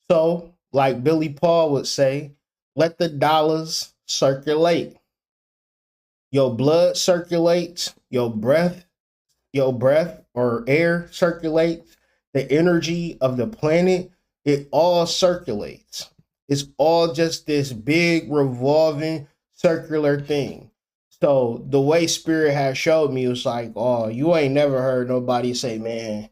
So, like Billy Paul would say, let the dollars circulate. Your blood circulates, your breath or air circulates, the energy of the planet, it all circulates. It's all just this big revolving circular thing. So the way Spirit has showed me was like, oh, you ain't never heard nobody say, man,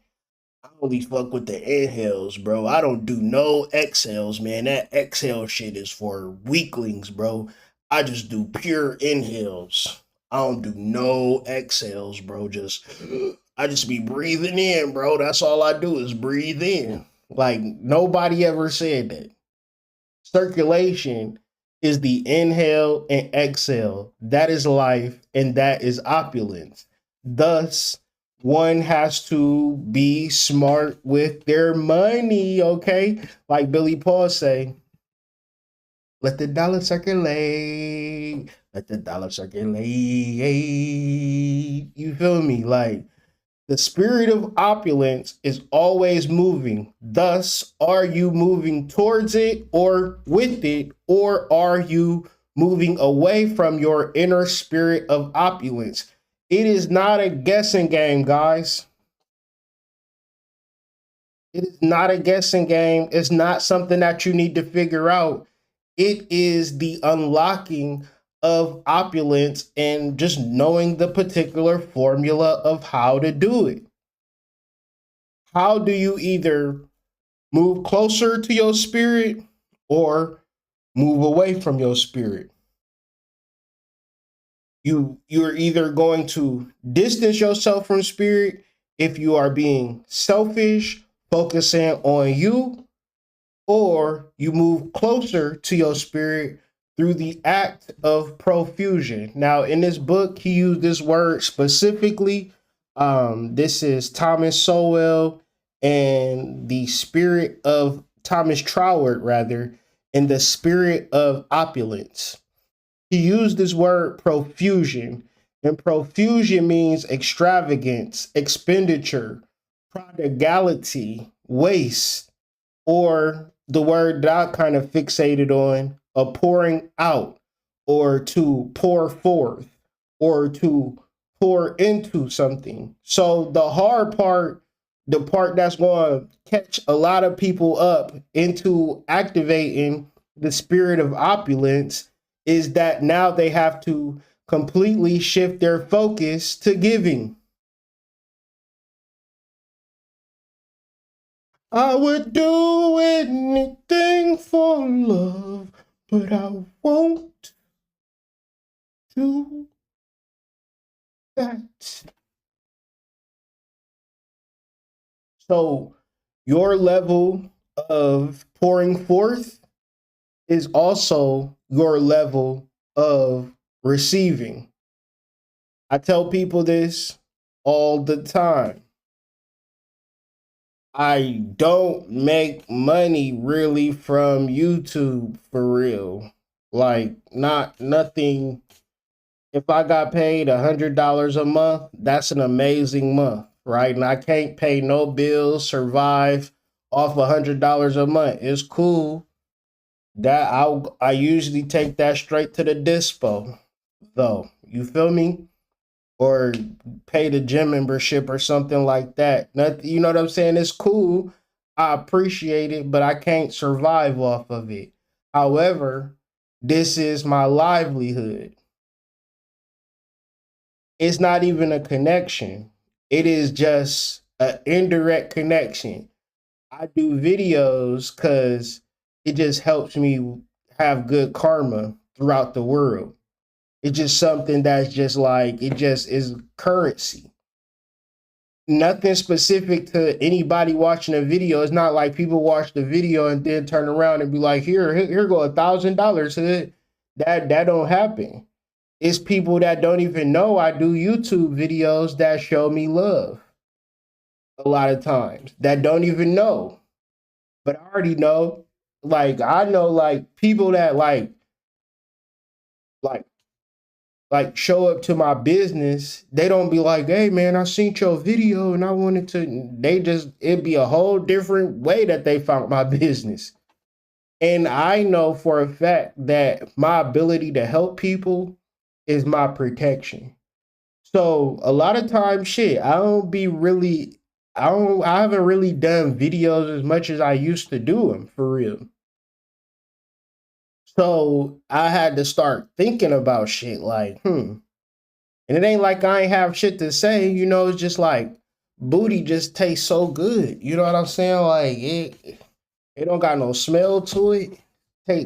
I only fuck with the inhales, bro. I don't do no exhales, man. That exhale shit is for weaklings, bro. I just do pure inhales. I don't do no exhales, bro. I just be breathing in, bro. That's all I do is breathe in. Like nobody ever said that. Circulation is the inhale and exhale. That is life and that is opulence. Thus, one has to be smart with their money, okay? Like Billy Paul say, let the dollar circulate. Let the dollar circulate. You feel me? Like the spirit of opulence is always moving. Thus, are you moving towards it or with it, or are you moving away from your inner spirit of opulence? It is not a guessing game, guys. It is not a guessing game. It's not something that you need to figure out. It is the unlocking of opulence and just knowing the particular formula of how to do it. How do you either move closer to your spirit or move away from your spirit? You're either going to distance yourself from spirit if you are being selfish, focusing on you, or you move closer to your spirit through the act of profusion. Now, in this book, he used this word specifically. This is Thomas Sowell and the spirit of Thomas Troward, rather, and the spirit of opulence. He used this word profusion, and profusion means extravagance, expenditure, prodigality, waste, or the word that I kind of fixated on, a pouring out, or to pour forth, or to pour into something. So the hard part, the part that's going to catch a lot of people up into activating the spirit of opulence is that now they have to completely shift their focus to giving. I would do anything for love, but I won't do that. So, your level of pouring forth is also your level of receiving. I tell people this all the time. I don't make money really from YouTube for real. Like not nothing. If I got paid $100 a month, that's an amazing month, right? And I can't pay no bills, survive off $100 a month. It's cool. That I usually take that straight to the dispo, though. You feel me? Or pay the gym membership or something like that. You know what I'm saying? It's cool. I appreciate it, but I can't survive off of it. However, this is my livelihood. It's not even a connection. It is just an indirect connection. I do videos because it just helps me have good karma throughout the world. It's just something that's just like, it just is currency. nothing specific to anybody watching a video. It's not like people watch the video and then turn around and be like, here go $1,000 to it. That don't happen. It's people that don't even know I do YouTube videos that show me love a lot of times that don't even know. But I already know. Like I know like people that like show up to my business, they don't be like, hey man, I seen your video and I wanted to, they just, it'd be a whole different way that they found my business. And I know for a fact that my ability to help people is my protection. So a lot of times, shit, I haven't really done videos as much as I used to do them for real. So I had to start thinking about shit like, and it ain't like I ain't have shit to say, it's just like booty just tastes so good. You know what I'm saying? Like it don't got no smell to it.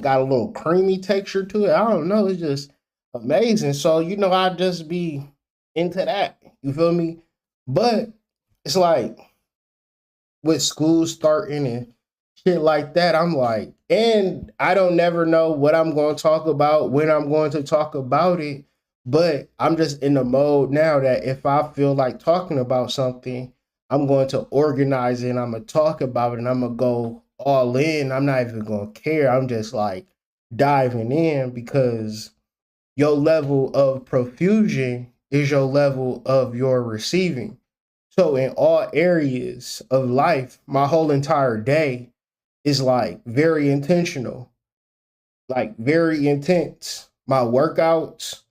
Got a little creamy texture to it. I don't know. It's just amazing. So, I just be into that. You feel me? But it's like with school starting and shit like that, I'm like, and I don't never know what I'm going to talk about, when I'm going to talk about it. But I'm just in the mode now that if I feel like talking about something, I'm going to organize it and I'm going to talk about it and I'm going to go all in. I'm not even going to care. I'm just like diving in because your level of profusion is your level of your receiving. So in all areas of life, my whole entire day is like very intentional, like very intense. My workouts,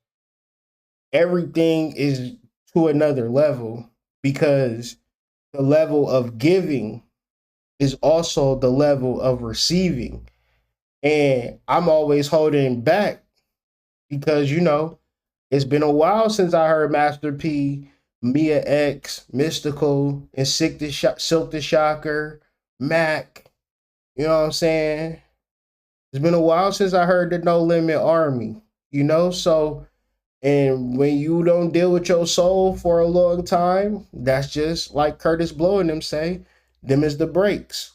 everything is to another level because the level of giving is also the level of receiving. And I'm always holding back because, it's been a while since I heard Master P, Mia X, Mystical, and Silk the Shocker, Mac. You know what I'm saying? It's been a while since I heard the No Limit Army, So, and when you don't deal with your soul for a long time, that's just like Curtis Blow and them say, them is the breaks.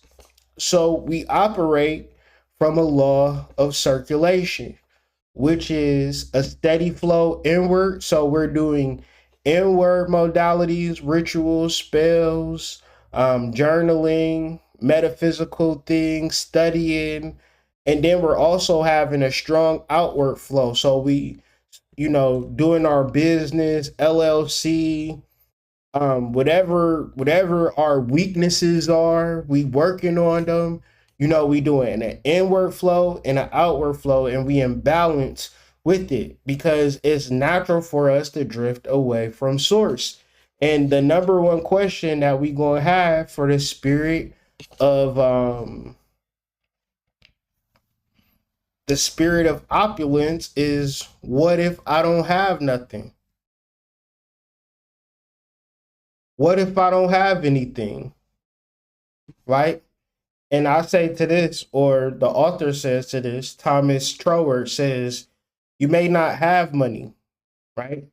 So we operate from a law of circulation, which is a steady flow inward. So we're doing inward modalities, rituals, spells, journaling, metaphysical things, studying. And then we're also having a strong outward flow. So we, doing our business, LLC, whatever our weaknesses are, we working on them. We doing an inward flow and an outward flow, and we in balance with it because it's natural for us to drift away from source. And the number one question that we gonna have for the spirit of the spirit of opulence is, what if I don't have nothing? What if I don't have anything? Right? And I say to this, or the author says to this, Thomas Troward says, you may not have money, right?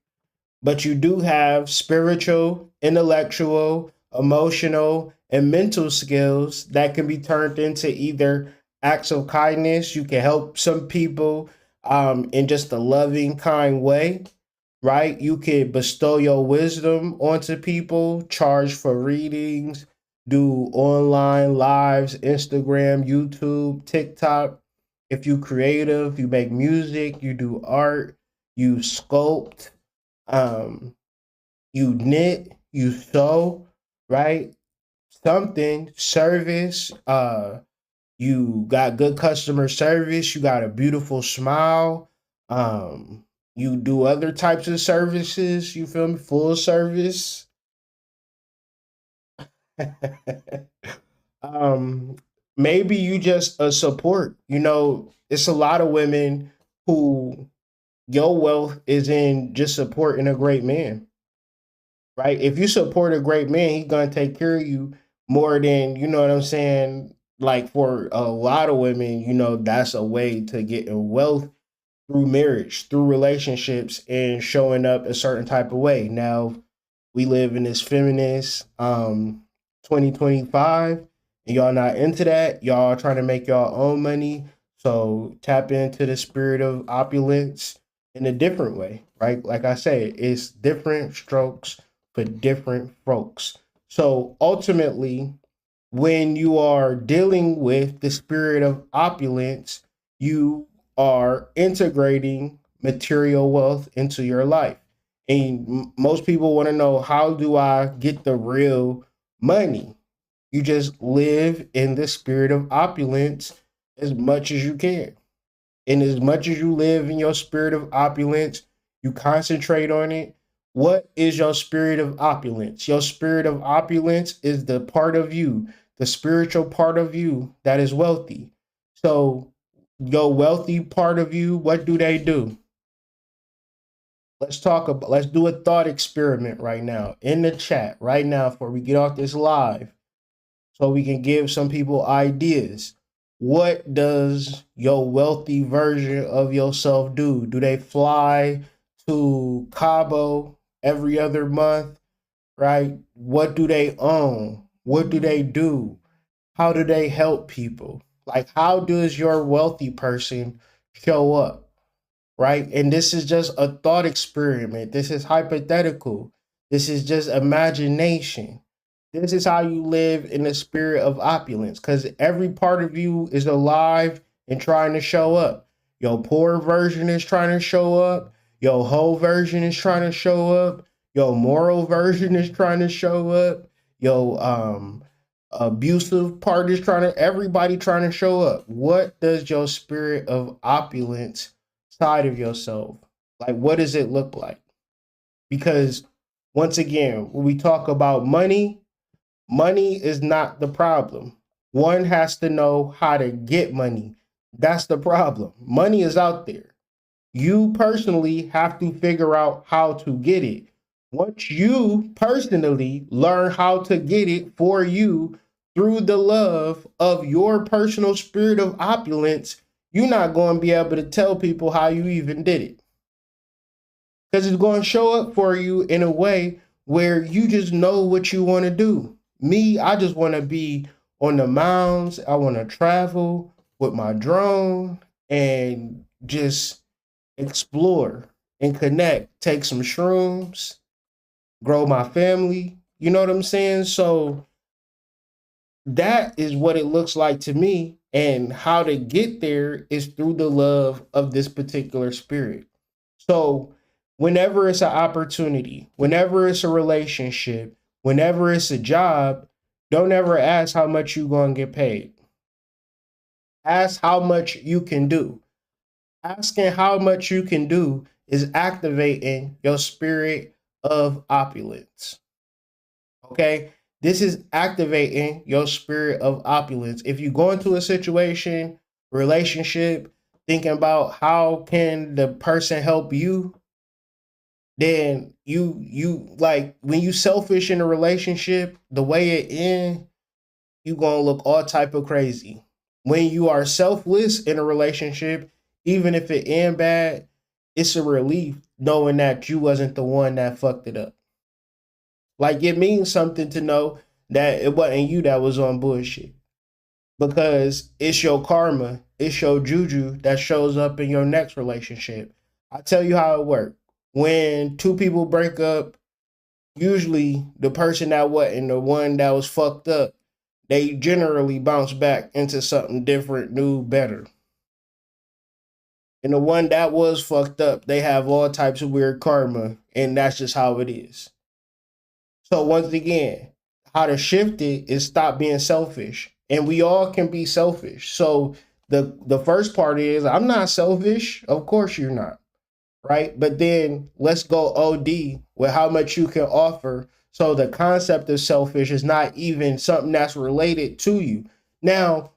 But you do have spiritual, intellectual, emotional, and mental skills that can be turned into either acts of kindness. You can help some people in just a loving, kind way, right? You could bestow your wisdom onto people, charge for readings, do online lives, Instagram, YouTube, TikTok. If you creative, you make music, you do art, you sculpt, um, you knit, you sew, right? Something, service, you got good customer service, you got a beautiful smile, um, you do other types of services, you feel me? Full service. um, Maybe you just a support. It's a lot of women who your wealth is in just supporting a great man, right? If you support a great man, he's gonna take care of you more than, you know what I'm saying. Like for a lot of women, that's a way to get in wealth through marriage, through relationships, and showing up a certain type of way. Now, We live in this feminist 2025, and y'all not into that. Y'all trying to make y'all own money. So tap into the spirit of opulence in a different way, right? Like I said, it's different strokes for different folks. So ultimately, when you are dealing with the spirit of opulence, you are integrating material wealth into your life. And most people want to know, how do I get the real money? You just live in the spirit of opulence as much as you can. And as much as you live in your spirit of opulence, you concentrate on it. What is your spirit of opulence? Your spirit of opulence is the part of you, the spiritual part of you that is wealthy. So, your wealthy part of you, what do they do? Let's do a thought experiment right now in the chat right now before we get off this live, so we can give some people ideas. What does your wealthy version of yourself do? Do they fly to Cabo every other month, right? What do they own? What do they do? How do they help people? Like, how does your wealthy person show up? Right? And this is just a thought experiment. This is hypothetical. This is just imagination. This is how you live in the spirit of opulence, because every part of you is alive and trying to show up. Your poor version is trying to show up. Your whole version is trying to show up. Your moral version is trying to show up. Your abusive part is trying to, everybody trying to show up. What does your spirit of opulence side of yourself, like, what does it look like? Because once again, when we talk about money, money is not the problem. One has to know how to get money. That's the problem. Money is out there. You personally have to figure out how to get it. Once you personally learn how to get it for you through the love of your personal spirit of opulence, you're not going to be able to tell people how you even did it. Because it's going to show up for you in a way where you just know what you want to do. Me, I just want to be on the mounds. I want to travel with my drone and just explore and connect, take some shrooms, grow my family. You know what I'm saying? So that is what it looks like to me. And how to get there is through the love of this particular spirit. So whenever it's an opportunity, whenever it's a relationship, whenever it's a job, don't ever ask how much you're going to get paid. Ask how much you can do. Asking how much you can do is activating your spirit of opulence. Okay? This is activating your spirit of opulence. If you go into a situation, relationship, thinking about how can the person help you, then you like, when you selfish in a relationship, the way it ends, you gonna look all type of crazy. When you are selfless in a relationship, even if it end bad, it's a relief knowing that you wasn't the one that fucked it up. Like, it means something to know that it wasn't you that was on bullshit, because it's your karma, it's your juju that shows up in your next relationship. I tell you how it works. When two people break up, usually the person that wasn't the one that was fucked up, they generally bounce back into something different, new, better. And the one that was fucked up, they have all types of weird karma, and that's just how it is. So once again, how to shift it is stop being selfish. And we all can be selfish. So the first part is, I'm not selfish. Of course you're not. Right? But then let's go OD with how much you can offer. So the concept of selfish is not even something that's related to you. Now,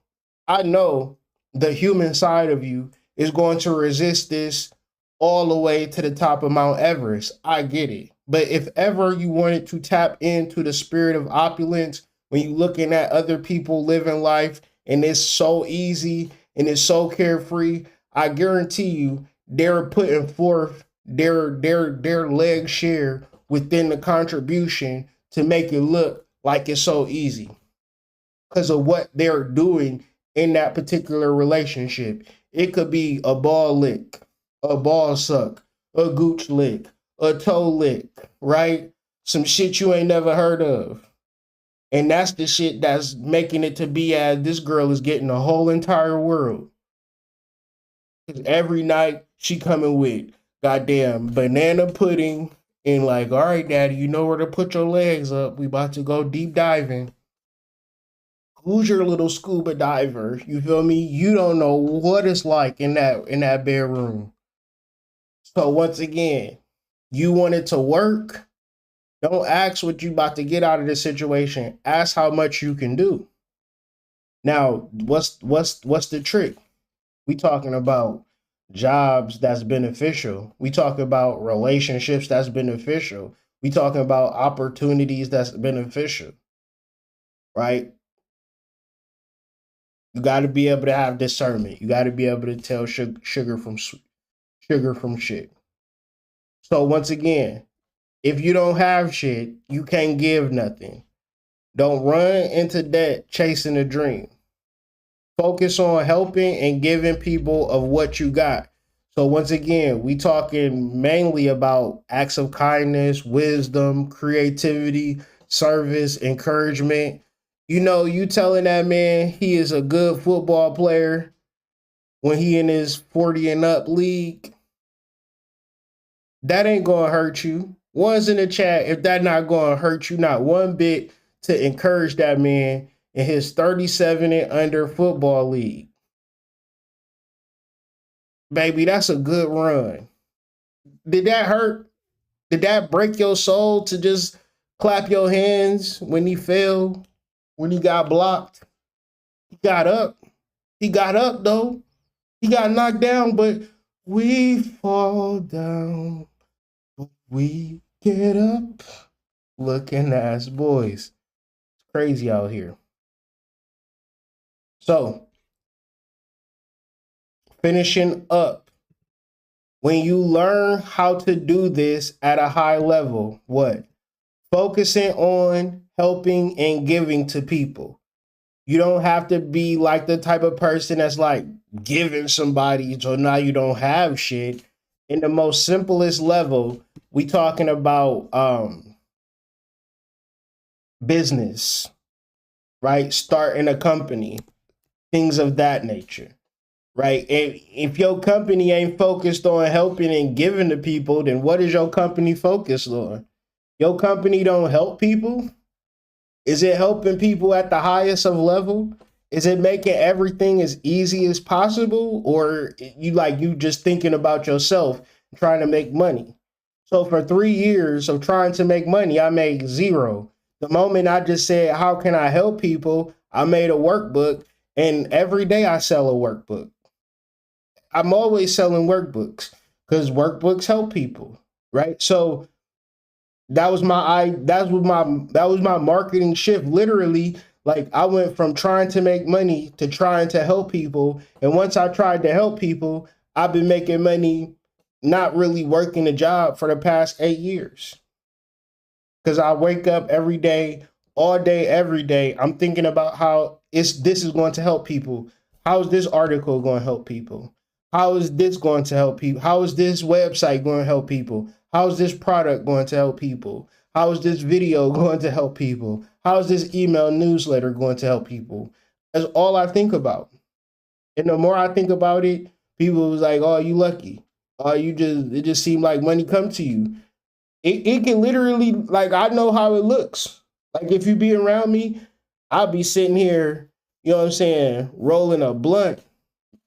I know the human side of you is going to resist this all the way to the top of Mount Everest. I get it. But if ever you wanted to tap into the spirit of opulence, when you're looking at other people living life and it's so easy and it's so carefree, I guarantee you they're putting forth their leg share within the contribution to make it look like it's so easy because of what they're doing in that particular relationship. It could be a ball lick, a ball suck, a gooch lick, a toe lick, right? Some shit you ain't never heard of. And that's the shit that's making it to be as this girl is getting the whole entire world. Every night she coming with goddamn banana pudding and like, all right, daddy, you know where to put your legs up. We about to go deep diving. Who's your little scuba diver? You feel me? You don't know what it's like in that bedroom. So once again, you want it to work. Don't ask what you about to get out of this situation. Ask how much you can do. Now, what's the trick? We talking about jobs that's beneficial. We talk about relationships that's beneficial. We talking about opportunities that's beneficial, right? You got to be able to have discernment. You got to be able to tell sugar from shit. So once again, if you don't have shit, you can't give nothing. Don't run into debt chasing a dream. Focus on helping and giving people of what you got. So once again, we talking mainly about acts of kindness, wisdom, creativity, service, encouragement. You know, you telling that man he is a good football player when he in his 40 and up league, that ain't gonna hurt you. One's in the chat, if that not gonna hurt you not one bit, to encourage that man in his 37 and under football league. Baby, that's a good run. Did that hurt? Did that break your soul to just clap your hands when he fell, when he got blocked? He got up. He got up though. He got knocked down, but we fall down, but we get up. Looking ass boys. It's crazy out here. So, finishing up. When you learn how to do this at a high level, what? Focusing on helping and giving to people. You don't have to be like the type of person that's like giving somebody so now you don't have shit. In the most simplest level, we talking about business, right? Starting a company, things of that nature, right? If your company ain't focused on helping and giving to people, then what is your company focused on? Your company don't help people? Is it helping people at the highest of level? Is it making everything as easy as possible? Or you just thinking about yourself, trying to make money? So for 3 years of trying to make money, I made zero. The moment I just said, how can I help people? I made a workbook, and every day I sell a workbook. I'm always selling workbooks because workbooks help people, right? So that was my marketing shift. Literally, like I went from trying to make money to trying to help people. And once I tried to help people, I've been making money, not really working a job for the past 8 years. Because I wake up every day, all day, every day. I'm thinking about how this is going to help people. How is this article going to help people? How is this going to help people? How is this website going to help people? How is this product going to help people? How is this video going to help people? How is this email newsletter going to help people? That's all I think about. And the more I think about it, people was like, oh, you lucky. Oh, it just seemed like money come to you. It can literally, like, I know how it looks. Like, if you be around me, I'll be sitting here, you know what I'm saying, rolling a blunt,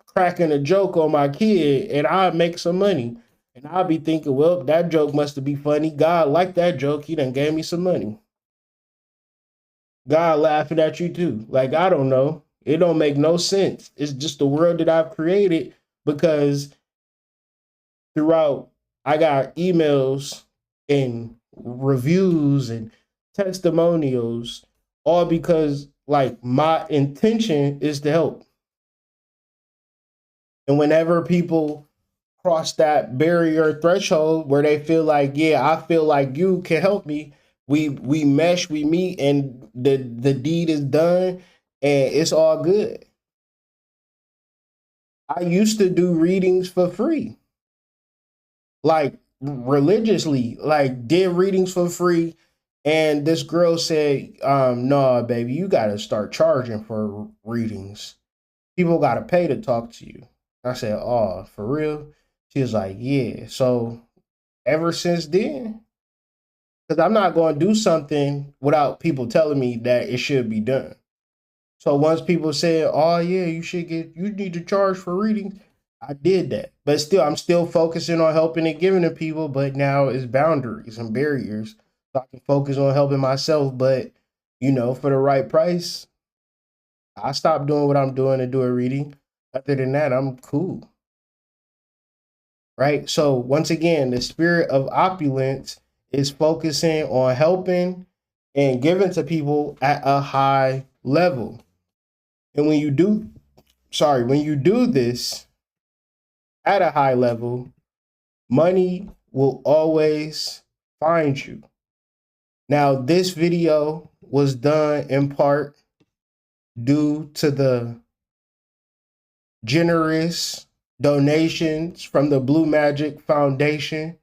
cracking a joke on my kid, and I'll make some money. And I'll be thinking, well, that joke must be funny. God liked that joke. He done gave me some money. God laughing at you too. Like, I don't know. It don't make no sense. It's just the world that I've created because throughout, I got emails and reviews and testimonials, all because like my intention is to help. And whenever people cross that barrier threshold where they feel like, yeah, I feel like you can help me. We mesh, we meet, and the deed is done, and it's all good. I used to do readings for free, like religiously, like did readings for free. And this girl said, no, baby, you gotta start charging for readings. People gotta pay to talk to you. I said, oh, for real? She was like, yeah. So ever since then, because I'm not going to do something without people telling me that it should be done. So once people said, "Oh yeah, you need to charge for readings," I did that. But still, I'm still focusing on helping and giving to people. But now it's boundaries and barriers, so I can focus on helping myself. But for the right price, I stop doing what I'm doing and do a reading. Other than that, I'm cool. Right. So once again, the spirit of opulence is focusing on helping and giving to people at a high level. And when you do this at a high level, money will always find you. Now, this video was done in part due to the generous donations from the Blue Magick Foundation,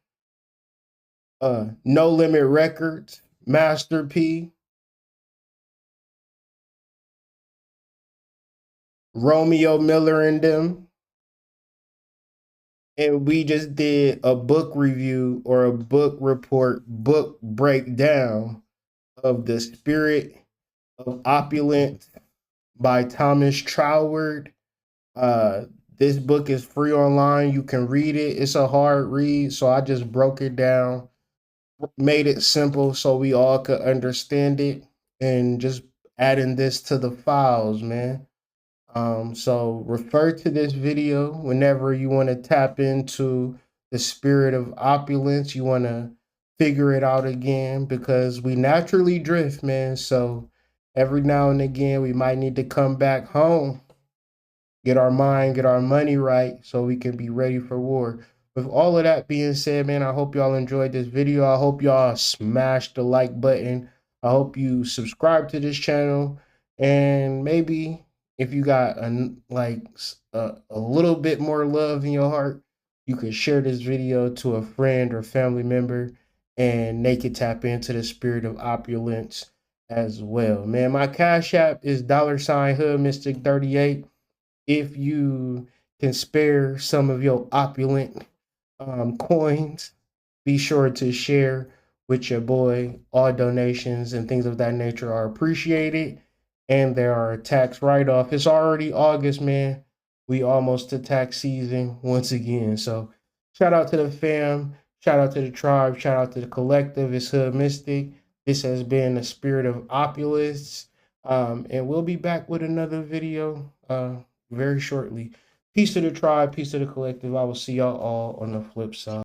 No Limit Records, Master P, Romeo Miller and them. And we just did a book review or a book report, book breakdown of The Spirit of Opulence by Thomas Troward. Uh, this book is free online. You can read it. It's a hard read, so I just broke it down, made it simple so we all could understand it, and just adding this to the files, man. So refer to this video whenever you want to tap into the spirit of opulence. You want to figure it out again because we naturally drift, man. So every now and again, we might need to come back home, get our mind, get our money right so we can be ready for war. With all of that being said, man, I hope y'all enjoyed this video. I hope y'all smash the like button. I hope you subscribe to this channel, and maybe if you got a little bit more love in your heart, you could share this video to a friend or family member, and they could tap into the spirit of opulence as well. Man, my cash app is $Hood Mystic 38. If you can spare some of your opulent coins, be sure to share with your boy. All donations and things of that nature are appreciated, and there are a tax write-off. It's already August, man. We almost to tax season once again. So shout out to the fam, shout out to the tribe, shout out to the collective. It's Hood Mystic. This has been the Spirit of Opulence. And we'll be back with another video very shortly. Peace to the tribe, peace to the collective. I will see y'all all on the flip side.